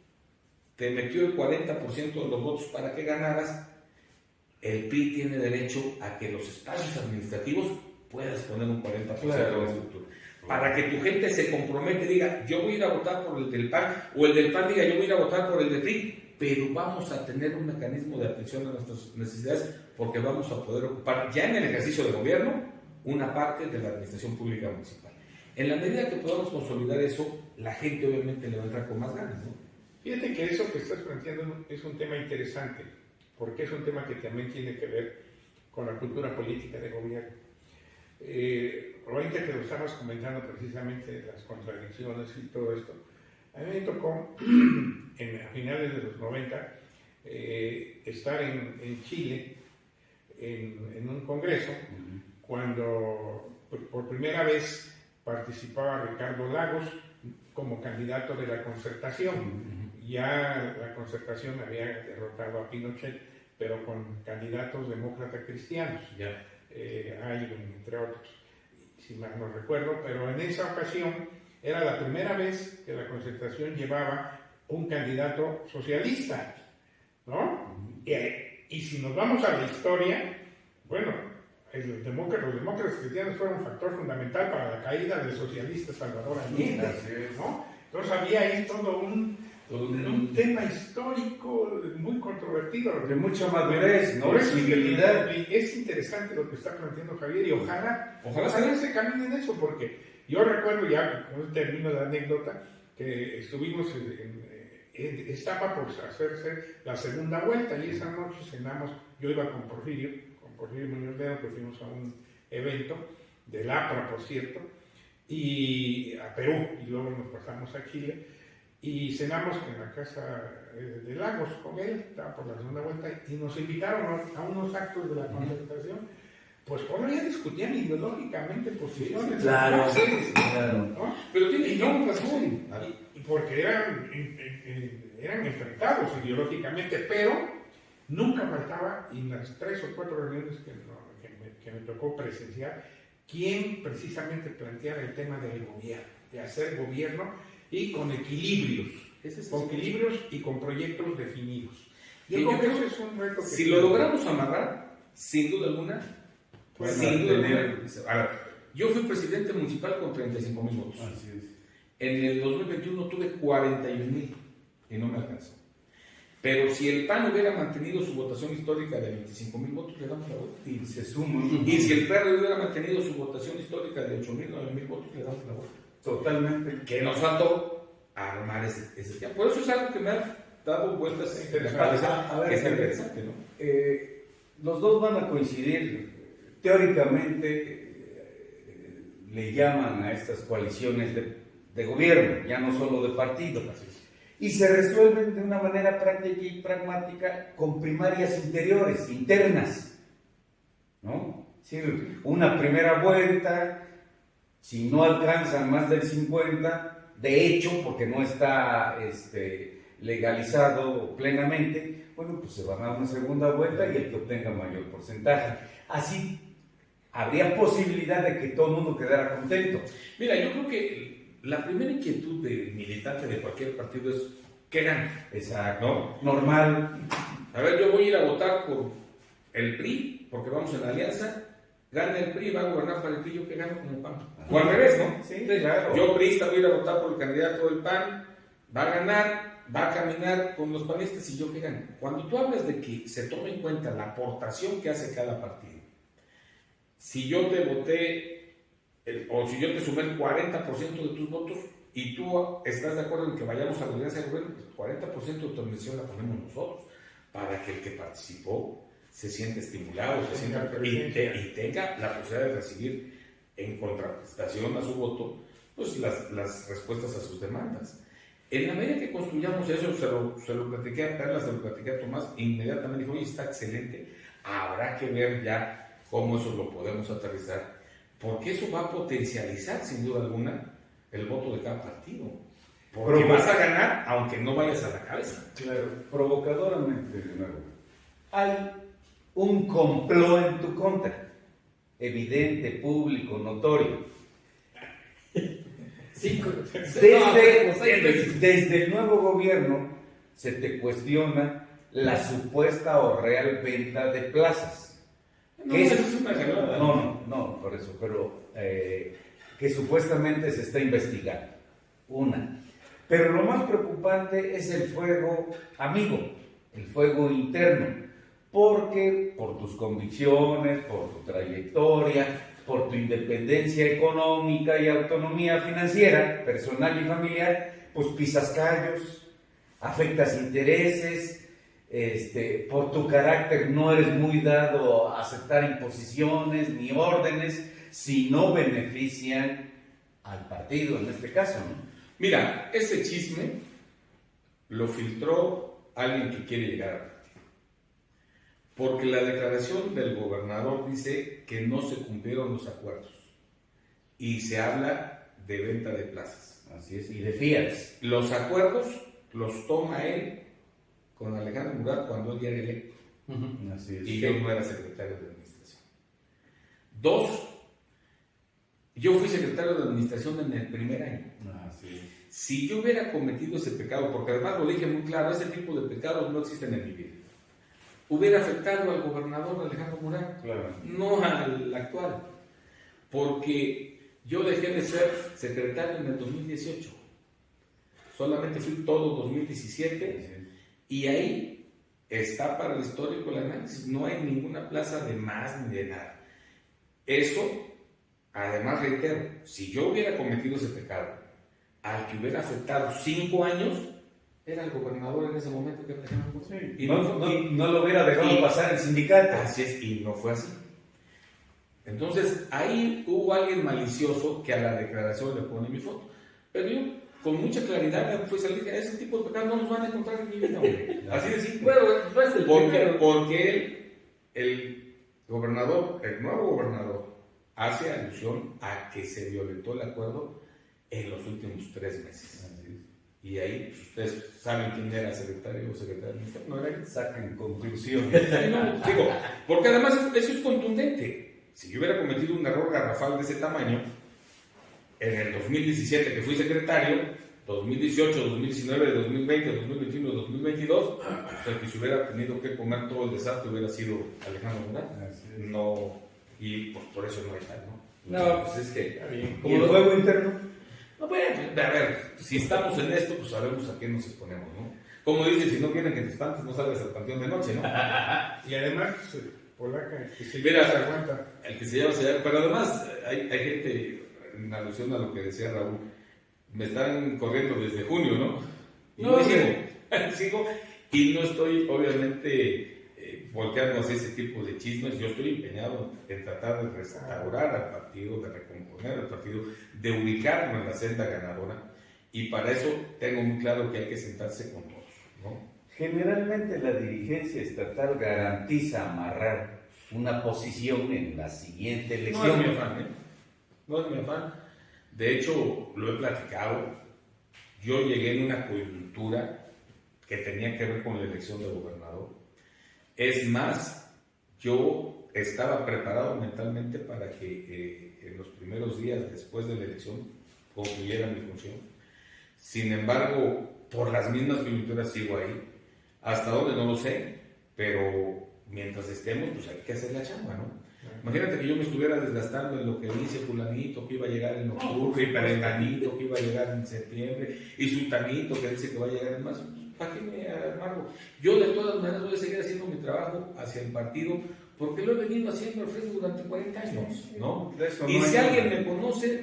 te metió el 40% de los votos para que ganaras, el PRI tiene derecho a que los espacios administrativos puedas poner un 40% de la estructura. Para que tu gente se compromete y diga, yo voy a ir a votar por el del PAN, o el del PAN diga, yo voy a ir a votar por el del PRI, pero vamos a tener un mecanismo de atención a nuestras necesidades porque vamos a poder ocupar ya en el ejercicio de gobierno una parte de la administración pública municipal. En la medida que podamos consolidar eso, la gente obviamente le va a entrar con más ganas, ¿no? Fíjate que eso que estás planteando es un tema interesante, porque es un tema que también tiene que ver con la cultura política de gobierno. Ahorita que lo estabas comentando precisamente, las contradicciones y todo esto, a mí me tocó a finales de los 90 estar en Chile en un congreso cuando por primera vez participaba Ricardo Lagos como candidato de la Concertación. Ya la Concertación había derrotado a Pinochet, pero con candidatos demócratas cristianos, Aylwin, entre otros, si mal no recuerdo, pero en esa ocasión era la primera vez que la Concertación llevaba un candidato socialista, ¿no? Y si nos vamos a la historia, bueno, los demócratas cristianos fueron un factor fundamental para la caída del socialista Salvador Allende, ¿no? Entonces había ahí todo un tema histórico muy controvertido. De mucha madurez, ¿no? Por eso Civilidad. es interesante lo que está planteando Javier, y ojalá se camine en eso, porque yo recuerdo ya, con término de anécdota, que estuvimos estaba por hacerse la segunda vuelta, y esa noche cenamos, yo iba con Porfirio Muñoz Ledo, que fuimos a un evento del APRA, por cierto, y a Perú, y luego nos pasamos a Chile, y cenamos en la casa de Lagos con él, estaba por la segunda vuelta, y nos invitaron a unos actos de la Concertación. Pues bueno, ya discutían ideológicamente posiciones. Claro, ¿no? Pero tiene razón. Y porque eran enfrentados ideológicamente, pero nunca faltaba, en las 3 o 4 reuniones que me tocó presenciar, quien precisamente planteara el tema del gobierno, de hacer gobierno y con equilibrios, y con proyectos definidos. Yo creo que eso es un reto que si lo logramos amarrar, sin duda alguna, Ahora, yo fui presidente municipal con 35,000 votos. Así es. En el 2021 tuve 41,000 y no me alcanzó. Pero si el PAN hubiera mantenido su votación histórica de 25,000 votos, le damos la vuelta. Y se suma. Y si el PRD hubiera mantenido su votación histórica de 8,000, 9,000 votos, le damos la vuelta. Totalmente. Que nos faltó armar ese tema. Por eso es algo que me ha dado vueltas en la cabeza, A ver, que es interesante, ¿no? Los dos van a coincidir. Teóricamente le llaman a estas coaliciones de gobierno, ya no solo de partido, y se resuelven de una manera práctica y pragmática con primarias interiores, internas, ¿no? Sí, una primera vuelta, si no alcanzan más del 50, de hecho, porque no está legalizado plenamente, bueno, pues se van a una segunda vuelta y el que obtenga mayor porcentaje. Así habría posibilidad de que todo el mundo quedara contento. Mira, yo creo que la primera inquietud del militante de cualquier partido es ¿qué gana? Exacto. ¿No? Normal. A ver, yo voy a ir a votar por el PRI, porque vamos en la alianza, gana el PRI, va a gobernar para el PRI, yo que gano como PAN. O al revés, ¿no? Sí, claro. Yo priista voy a ir a votar por el candidato del PAN, va a ganar, va a caminar con los panistas y yo que gano. Cuando tú hablas de que se tome en cuenta la aportación que hace cada partido, si yo te voté, o si yo te sumé el 40% de tus votos y tú estás de acuerdo en que vayamos a la alianza de gobierno, pues el 40% de tu admisión la ponemos nosotros, para que el que participó se sienta estimulado, y tenga la posibilidad de recibir en contraprestación a su voto, pues las respuestas a sus demandas. En la medida que construyamos eso, se lo platiqué a Perla, se lo platiqué a Tomás, e inmediatamente dijo, oye, está excelente, habrá que ver ya cómo eso lo podemos aterrizar, porque eso va a potencializar sin duda alguna el voto de cada partido, porque vas a ganar aunque no vayas a la cabeza. Claro, provocadoramente de nuevo. Hay un complot en tu contra, evidente, público, notorio. Desde el nuevo gobierno se te cuestiona la supuesta o real venta de plazas. No, por eso, pero que supuestamente se está investigando. Pero lo más preocupante es el fuego amigo, el fuego interno, porque por tus convicciones, por tu trayectoria, por tu independencia económica y autonomía financiera, personal y familiar, pues pisas callos, afectas intereses. Por tu carácter no eres muy dado a aceptar imposiciones ni órdenes si no benefician al partido en este caso, ¿no? Mira, ese chisme lo filtró alguien que quiere llegar al partido, porque la declaración del gobernador dice que no se cumplieron los acuerdos y se habla de venta de plazas. Así es, y de fías. Los acuerdos los toma él con Alejandro Murat cuando él ya era electo. Así es. Y yo no era secretario de administración. 2, yo fui secretario de administración en el primer año. Así es. Si yo hubiera cometido ese pecado, porque además lo dije muy claro, ese tipo de pecados no existen en mi vida, hubiera afectado al gobernador Alejandro Murat, Claro. no al actual, porque yo dejé de ser secretario en el 2018, solamente fui todo 2017, y ahí está para el histórico el análisis, no hay ninguna plaza de más ni de nada. Eso, además reitero, si yo hubiera cometido ese pecado, al que hubiera afectado 5 años, era el gobernador en ese momento que Alejandro Murat. Sí. Y No lo hubiera dejado pasar el sindicato. Así es, y no fue así. Entonces, ahí hubo alguien malicioso que a la declaración le pone mi foto. Pero yo, con mucha claridad, me fui a salir, ese tipo de pecados no nos van a encontrar en mi vida, hombre. Así de simple. Bueno, no es el primero. Porque el gobernador, el nuevo gobernador, hace alusión a que se violentó el acuerdo en los últimos 3 meses. Y ahí, pues, ustedes saben quién era secretario o secretaria de administración, no era él. Sacan conclusiones. No, digo, porque además eso es contundente. Si yo hubiera cometido un error garrafal de ese tamaño, en el 2017 que fui secretario, 2018, 2019, 2020, 2021, 2022, pues el que se hubiera tenido que comer todo el desastre hubiera sido Alejandro Murat. No, y pues por eso no hay tal, ¿no? No, pues es que... ¿Y el fuego interno? No, bueno, a ver, si estamos en esto, pues sabemos a qué nos exponemos, ¿no? Como dicen, si no quieren que te espantes, no salgas al panteón de noche, ¿no? Y además, polaca, que se Mira, se aguanta. El que se llama, pero además hay gente, en alusión a lo que decía Raúl, me están corriendo desde junio, ¿no? Y No, yo sí. sigo, y no estoy, obviamente, volteando hacia ese tipo de chismes. Yo estoy empeñado en tratar de restaurar al partido, de recomponer al partido, de ubicarlo en la senda ganadora, y para eso tengo muy claro que hay que sentarse con todos, ¿no? Generalmente la dirigencia estatal garantiza amarrar una posición en la siguiente No elección. es mi afán, ¿eh? No es mi afán. De hecho, lo he platicado. Yo llegué en una coyuntura que tenía que ver con la elección de gobernador. Es más, yo estaba preparado mentalmente para que en los primeros días después de la elección concluyera mi función. Sin embargo, por las mismas coyunturas sigo ahí. Hasta dónde no lo sé, pero mientras estemos, pues hay que hacer la chamba, ¿no? Imagínate que yo me estuviera desgastando en lo que dice fulanito que iba a llegar en octubre, y perenganito que iba a llegar en septiembre, y sultanito que dice que va a llegar en marzo. ¿Para qué me amargo? Yo de todas maneras voy a seguir haciendo mi trabajo hacia el partido, porque lo he venido haciendo, Alfredo, durante 40 años, ¿no? Y si alguien me conoce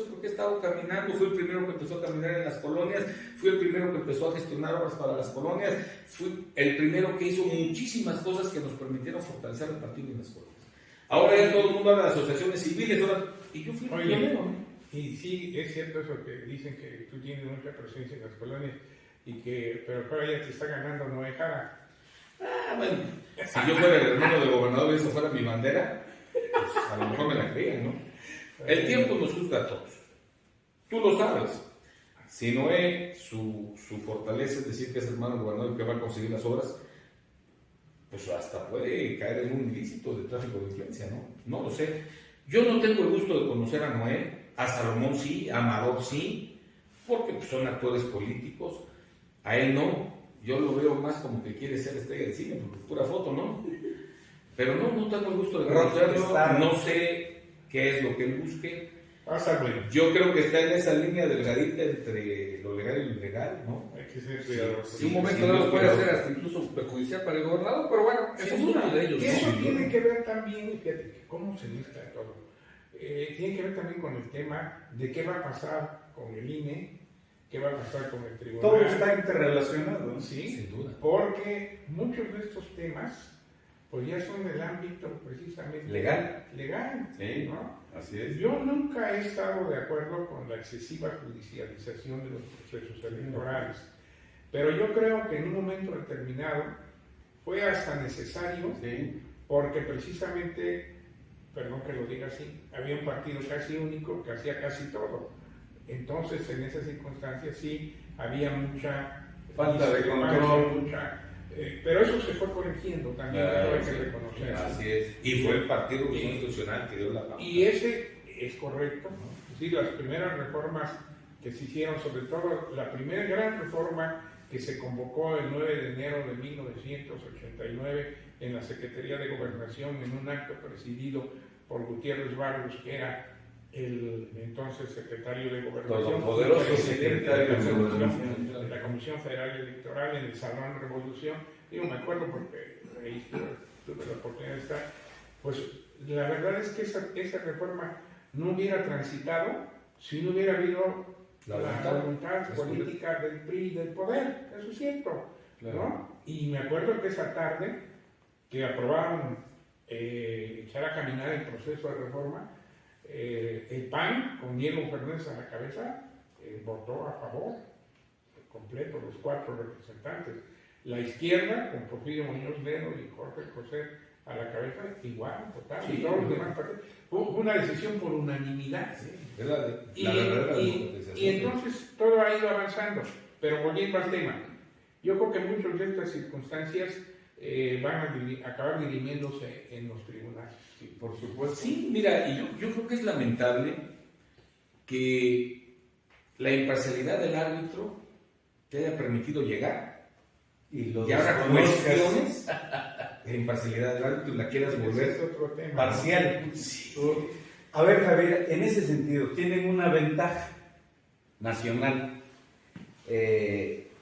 porque he estado caminando. Fui el primero que empezó a caminar en las colonias, fui el primero que empezó a gestionar obras para las colonias, fui el primero que hizo muchísimas cosas que nos permitieron fortalecer el partido en las colonias. Ahora ya todo el mundo habla de asociaciones civiles, y yo fui el primero, ¿no? Y sí, es cierto eso que dicen que tú tienes mucha presencia en las colonias, pero ahora ya te está ganando Noé Jara. Bueno, si yo fuera el hermano del gobernador y eso fuera mi bandera, pues a lo mejor me la creían, ¿no? El tiempo nos juzga a todos. Tú lo sabes. Si Noé, su fortaleza es decir que es hermano del gobernador y que va a conseguir las obras, pues hasta puede caer en un ilícito de tráfico de influencia, ¿no? No lo sé. Yo no tengo el gusto de conocer a Noé, a Salomón sí, a Amador sí, porque pues, son actores políticos. A él no. Yo lo veo más como que quiere ser estrella de cine, porque pura foto, ¿no? Pero no tengo el gusto de conocerlo, no sé qué es lo que él busque. Yo creo que está en esa línea delgadita entre lo legal y lo ilegal, ¿no? Hay que ser cuidadoso. En un momento dado puede ser hasta incluso perjudicial para el gobernador, pero bueno, eso es uno de ellos. Y eso ¿no? tiene que ver también, fíjate, cómo se mezcla todo. Tiene que ver también con el tema de qué va a pasar con el INE, qué va a pasar con el tribunal. Todo está interrelacionado, ¿no? Sí, Sin duda. porque muchos de estos temas pues ya son del ámbito precisamente Legal. Sí, ¿no? Así es. Yo nunca he estado de acuerdo con la excesiva judicialización de los procesos electorales, pero yo creo que en un momento determinado fue hasta necesario, Sí. porque precisamente, perdón que lo diga así, había un partido casi único que hacía casi todo. Entonces, en esas circunstancias sí había mucha falta de control. Pero eso se fue corrigiendo también, Claro, hay que sí, reconocer. así es. Y fue el Partido Constitucional que dio la pauta. Y ese es correcto. Sí, las primeras reformas que se hicieron, sobre todo la primera gran reforma que se convocó el 9 de enero de 1989 en la Secretaría de Gobernación, en un acto presidido por Gutiérrez Barrios, que era el entonces secretario de Gobernación, Todopoderoso presidente secretario de de la Gobernación. de la Comisión Federal Electoral en el Salón Revolución. Yo me acuerdo porque ahí tuve la oportunidad de estar. Pues la verdad es que esa reforma no hubiera transitado si no hubiera habido la voluntad política del PRI y del poder. Eso es cierto. Claro. ¿No? Y me acuerdo que esa tarde que aprobaron echar a caminar el proceso de reforma, el PAN, con Diego Fernández a la cabeza, votó a favor, completo, los 4 representantes. La izquierda, con Porfirio Muñoz Ledo y Jorge José a la cabeza, igual, total, Sí, y todos los demás partidos. Fue una decisión por unanimidad. Es la verdadera democratización. Y entonces todo ha ido avanzando. Pero volviendo al tema, yo creo que muchas de estas circunstancias van a acabar dirimiéndose en los tribunales. Sí, por supuesto. Sí, mira, y yo creo que es lamentable que la imparcialidad del árbitro te haya permitido llegar Y los ahora desconozcas. cuestiones la imparcialidad del árbitro y la quieras Ese volver es otro tema. Parcial. A ver, Javier, en ese sentido, tienen una ventaja nacional.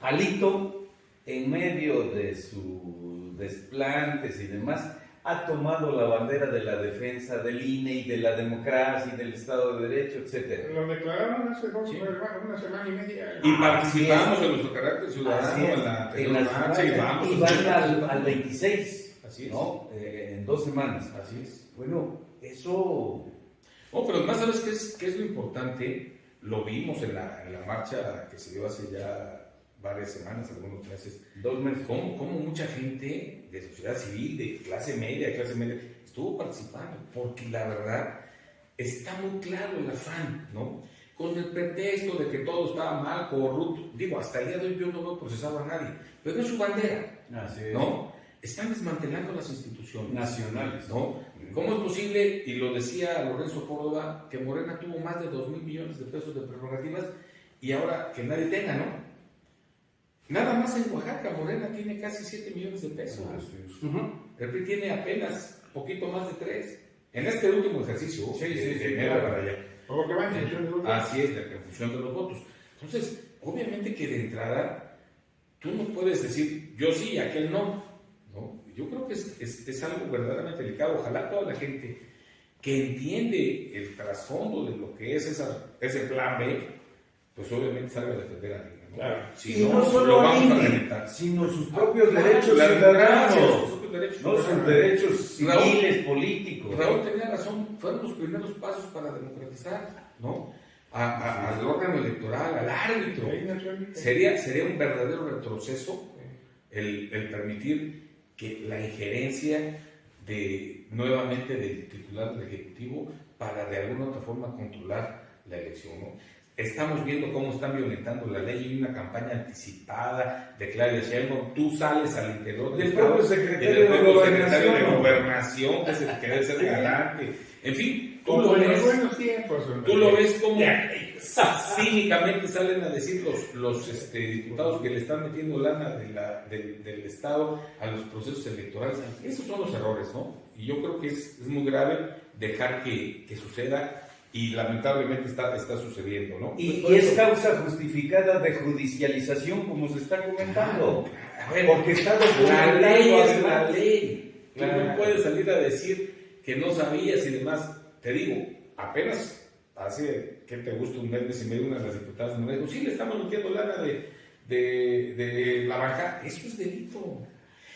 Alito, en medio de sus desplantes y demás, ha tomado la bandera de la defensa del INE y de la democracia y del Estado de Derecho, etc. Lo declararon hace una semana y media. Y participamos en nuestro carácter ciudadano Así es, en la en la marcha y vamos. y van al 26, Así es. ¿no? En 2 semanas. Así es. Bueno, eso... No, pero además, ¿sabes qué es lo importante? Lo vimos en la marcha que se dio hace ya varias semanas, algunos meses. 2 meses. Cómo mucha gente de sociedad civil, de clase media, estuvo participando, porque la verdad está muy claro el afán, ¿no? Con el pretexto de que todo estaba mal, corrupto. Digo, hasta el día de hoy yo no veo procesado a nadie, pero no es su bandera, Así es. ¿no? Están desmantelando las instituciones Nacionales. ¿no? ¿Cómo es posible, y lo decía Lorenzo Córdoba, que Morena tuvo más de 2,000 millones de pesos de prerrogativas y ahora que nadie tenga, ¿no? Nada más en Oaxaca, Morena tiene casi 7 millones de pesos. El PRI tiene apenas poquito más de 3. En este último ejercicio, de enero claro. para allá. O que va en función de los votos. Así es, en función de los votos. Entonces, obviamente que de entrada, tú no puedes decir, yo sí, aquel no. ¿No? Yo creo que es algo verdaderamente delicado. Ojalá toda la gente que entiende el trasfondo de lo que es ese plan B, pues obviamente salga a defender a alguien. ¿no? Claro. Si Y no lo solo vamos a INE, reventar. sino sus propios Claro, derechos la democracia, ciudadanos, sus propios derechos no sus ciudadanos. derechos Raúl- civiles, políticos. Raúl tenía razón, fueron los primeros pasos para democratizar, ¿no? Al órgano electoral, al árbitro. Ahí nació el- Sería un verdadero retroceso el permitir que la injerencia nuevamente del titular del Ejecutivo para de alguna u otra forma controlar la elección, ¿no? Estamos viendo cómo están violentando la ley. Hay una campaña anticipada de Claudia Sheinbaum. Tú sales al interior Del Estado propio y secretario del de propio secretario de Gobernación. Gobernación, que es el que debe ser galante. En fin, tú lo Como en los ves. buenos tiempos. hombre. Tú lo ves como cínicamente salen a decir los diputados que le están metiendo lana del Estado a los procesos electorales. Esos son los errores, ¿no? Y yo creo que es muy grave dejar que suceda y lamentablemente está sucediendo, ¿no? Y Pues, es causa justificada de judicialización, como se está comentando. a ver, Porque está la documentado. ley es además. la ley. Tú Claro. no puedes salir a decir que no sabías y demás. Te digo, apenas hace, ¿qué te gusta? Un mes y medio, una de las diputadas me dijo, sí, le estamos metiendo lana de la banca. Eso es delito.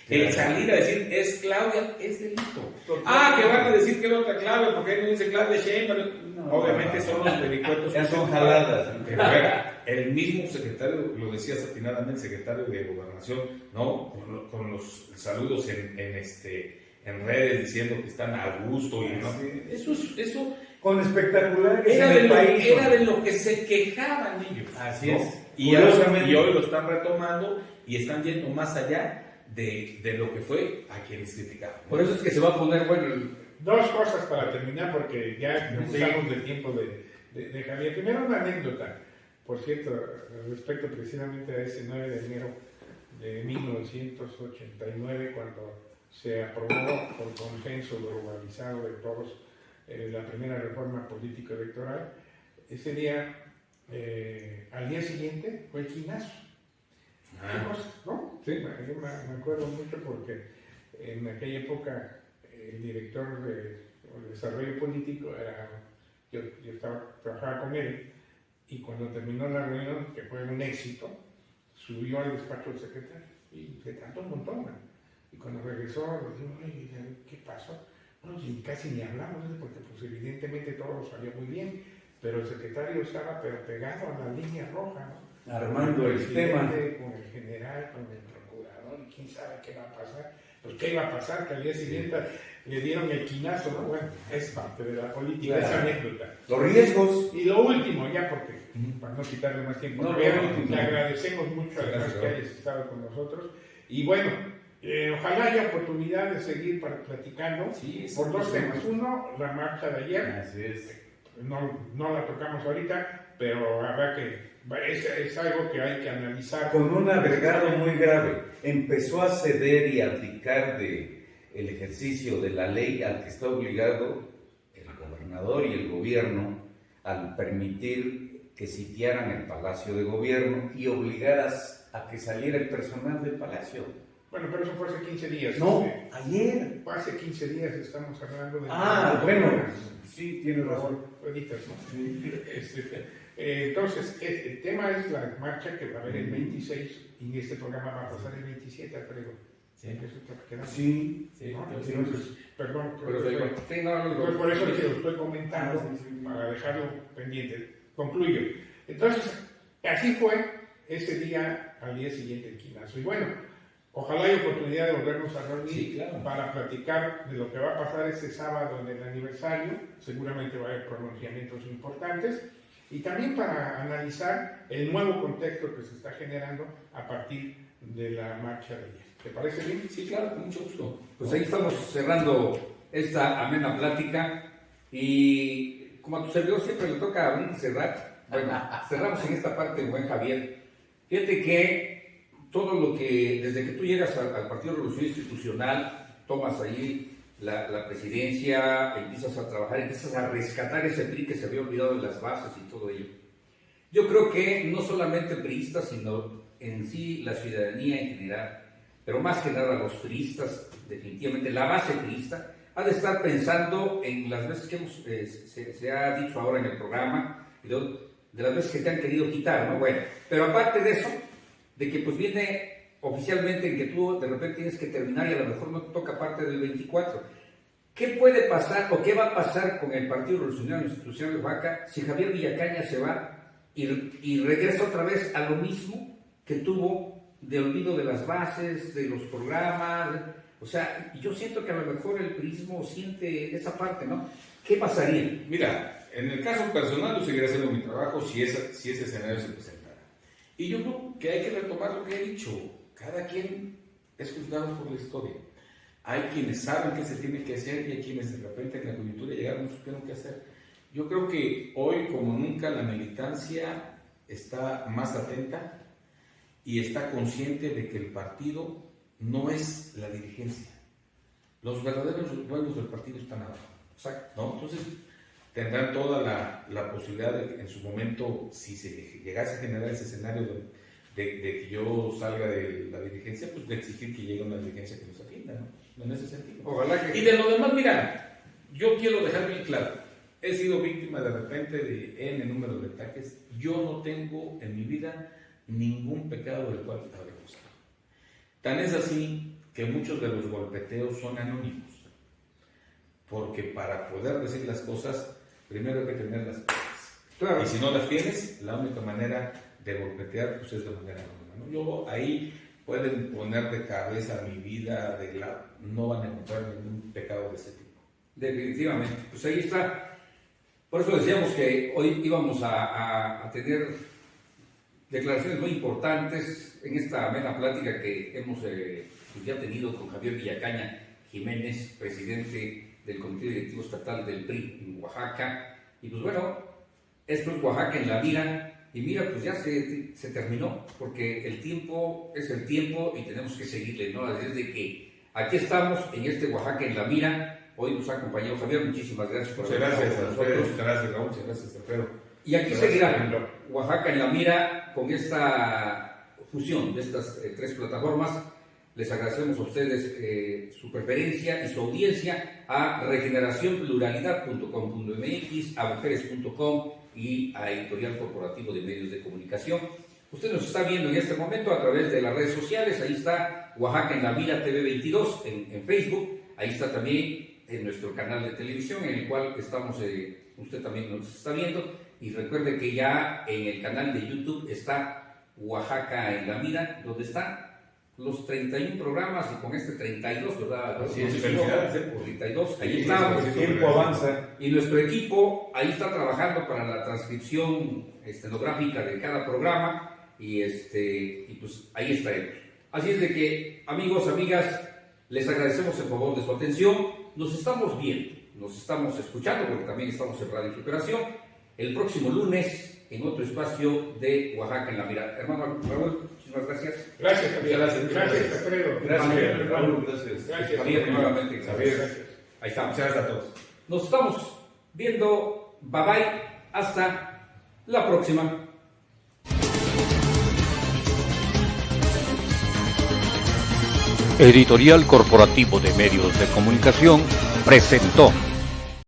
El salir a decir, es Claudia, es delito. Que van a decir que era otra Claudia, porque ahí no dice Claudia Sheinbaum. Obviamente son los vericuetos. Ya son jaladas. Pero a ver, el mismo secretario, lo decía satinadamente, el secretario de Gobernación, ¿no? Con los saludos en redes diciendo que están a gusto y no. Eso con espectaculares Era en el país. era de lo que se quejaban ellos. Así ¿no? es. Y Curiosamente. hoy lo están retomando y están yendo más allá de lo que fue a quienes criticaban. Por eso es que se va a poner, bueno, Dos cosas para terminar, porque ya Sí. estamos del tiempo de Javier. Primero, una anécdota, por cierto, respecto precisamente a ese 9 de enero de 1989, cuando se aprobó por consenso globalizado de todos la primera reforma político-electoral. Ese día, al día siguiente, fue el quinazo. ¿Qué cosa? ¿No? Sí, yo me acuerdo mucho porque en aquella época el director de desarrollo político era, yo trabajaba con él, y cuando terminó la reunión, que fue un éxito, subió al despacho del secretario y se cantó un montón, ¿no? Y cuando regresó, le dijo, oye, ¿qué pasó? Bueno, casi ni hablamos, ¿no? Porque pues evidentemente todo salió muy bien, pero el secretario estaba pegado a la línea roja, ¿no? Armando el tema. Con el general, con el procurador, y quién sabe qué va a pasar. Pues qué iba a pasar, que al día siguiente le dieron el quinazo, ¿no? Bueno, es parte de la política, Claro. esa anécdota. Los riesgos. Y lo último, ya porque, para no quitarle más tiempo, No, pero lo último. le agradecemos mucho además Gracias, que hayas estado con nosotros. Y bueno, ojalá haya oportunidad de seguir platicando Sí, por dos sí. temas. Uno, la marcha de ayer. Así es. No la tocamos ahorita, pero habrá que... Es algo que hay que analizar. Con un agregado muy grave. Empezó a ceder y abdicar de el ejercicio de la ley al que está obligado el gobernador y el gobierno al permitir que sitiaran el Palacio de Gobierno y obligaras a que saliera el personal del Palacio. Bueno, pero eso fue hace 15 días. No, ayer. Fue hace 15 días, estamos hablando de... Bueno, sí, tienes razón. Ahorita, ¿no? Entonces, el tema es la marcha que va a haber el 26 y en este programa va a pasar el 27, creo. Sí. Eso es lo que quedamos. Sí, ¿No? sí. Entonces, perdón, pero sí, no, entonces, por eso que lo estoy comentando, para dejarlo pendiente. Concluyo. Entonces, así fue ese día, al día siguiente el quinazo. Y bueno, ojalá haya oportunidad de volvernos a reunir Sí, claro. para platicar de lo que va a pasar este sábado en el aniversario. Seguramente va a haber pronunciamientos importantes. Y también para analizar el nuevo contexto que se está generando a partir de la marcha de ayer. ¿Te parece bien? Sí, claro, con mucho gusto. pues ahí estamos cerrando esta amena plática y como a tu servidor siempre le toca abrir y cerrar, bueno, cerramos en esta parte, buen Javier. Fíjate que todo lo que, desde que tú llegas al Partido de Revolución Institucional, tomas ahí la presidencia, empiezas a trabajar, empiezas a rescatar ese PRI que se había olvidado de las bases y todo ello. Yo creo que no solamente priistas, sino en sí la ciudadanía en general, pero más que nada los priistas, definitivamente la base priista, ha de estar pensando en las veces que se ha dicho ahora en el programa, y de las veces que te han querido quitar, ¿no? Bueno, pero aparte de eso, de que pues viene oficialmente en que tú de repente tienes que terminar y a lo mejor no te toca parte del 24. ¿Qué puede pasar o qué va a pasar con el Partido Revolucionario Institucional de Oaxaca si Javier Villacaña se va y regresa otra vez a lo mismo que tuvo de olvido de las bases, de los programas? O sea, yo siento que a lo mejor el PRIismo siente esa parte, ¿no? ¿Qué pasaría? Mira, en el caso personal yo seguiré haciendo mi trabajo si ese escenario se presentara. Y yo creo que hay que retomar lo que he dicho. Cada quien es juzgado por la historia. Hay quienes saben qué se tiene que hacer y hay quienes de repente en la coyuntura llegaron y no supieron qué hacer. Yo creo que hoy como nunca la militancia está más atenta y está consciente de que el partido no es la dirigencia. Los verdaderos dueños del partido están abajo. ¿No? Entonces tendrán toda la posibilidad de, en su momento, si se llegase a generar ese escenario de que yo salga de la dirigencia, pues de exigir que llegue una dirigencia que nos atienda, ¿no? En ese sentido. Ojalá que... Y de lo demás, mira, yo quiero dejar bien claro, he sido víctima de repente de N número de ataques. Yo no tengo en mi vida ningún pecado del cual haber acusado. Tan es así que muchos de los golpeteos son anónimos, porque para poder decir las cosas, primero hay que tener las pruebas. Claro. Y si no las tienes, la única manera de golpetear pues es de manera anónima, ¿no? Yo ahí pueden poner de cabeza mi vida, no van a encontrar ningún pecado de ese tipo. Definitivamente. Pues ahí está. Por eso decíamos que hoy íbamos a tener declaraciones muy importantes en esta amena plática que hemos ya tenido con Javier Villacaña Jiménez, presidente del Comité Directivo Estatal del PRI en Oaxaca. Y pues bueno, esto es Oaxaca en la mira. Y mira, pues ya se terminó, porque el tiempo es el tiempo y tenemos que seguirle, ¿no? Desde que aquí estamos en este Oaxaca en la mira. Hoy nos ha acompañado Javier, muchísimas gracias por Muchas gracias, Alfredo. Muchas gracias, Raúl. Muchas gracias, Alfredo. Y aquí seguirá Oaxaca en la mira con esta fusión de estas tres plataformas. Les agradecemos a ustedes su preferencia y su audiencia a regeneracionpluralidad.com.mx, a mujeres.com y a Editorial Corporativo de Medios de Comunicación. Usted nos está viendo en este momento a través de las redes sociales. Ahí está Oaxaca en la Mira TV 22 en Facebook. Ahí está también en nuestro canal de televisión, en el cual estamos, usted también nos está viendo. Y recuerde que ya en el canal de YouTube está Oaxaca en la Mira, donde están los 31 programas, y con este 32, ¿verdad? Sí, felicidades, por 32, ahí estamos. El tiempo avanza. Y nuestro equipo ahí está trabajando para la transcripción estenográfica de cada programa, y pues ahí estaremos. Así es de que, amigos, amigas, les agradecemos el favor de su atención. Nos estamos viendo, nos estamos escuchando, porque también estamos en Radio Superación, el próximo lunes en otro espacio de Oaxaca en la Mira. Hermano Raúl, muchísimas gracias. Gracias, Javier. Gracias, Gracias, Alfredo. Gracias, Raúl. Gracias. Gracias. Javier, nuevamente, gracias. Gracias. Ahí estamos. Muchas gracias a todos. Nos estamos viendo. Bye bye. Hasta la próxima. Editorial Corporativo de Medios de Comunicación presentó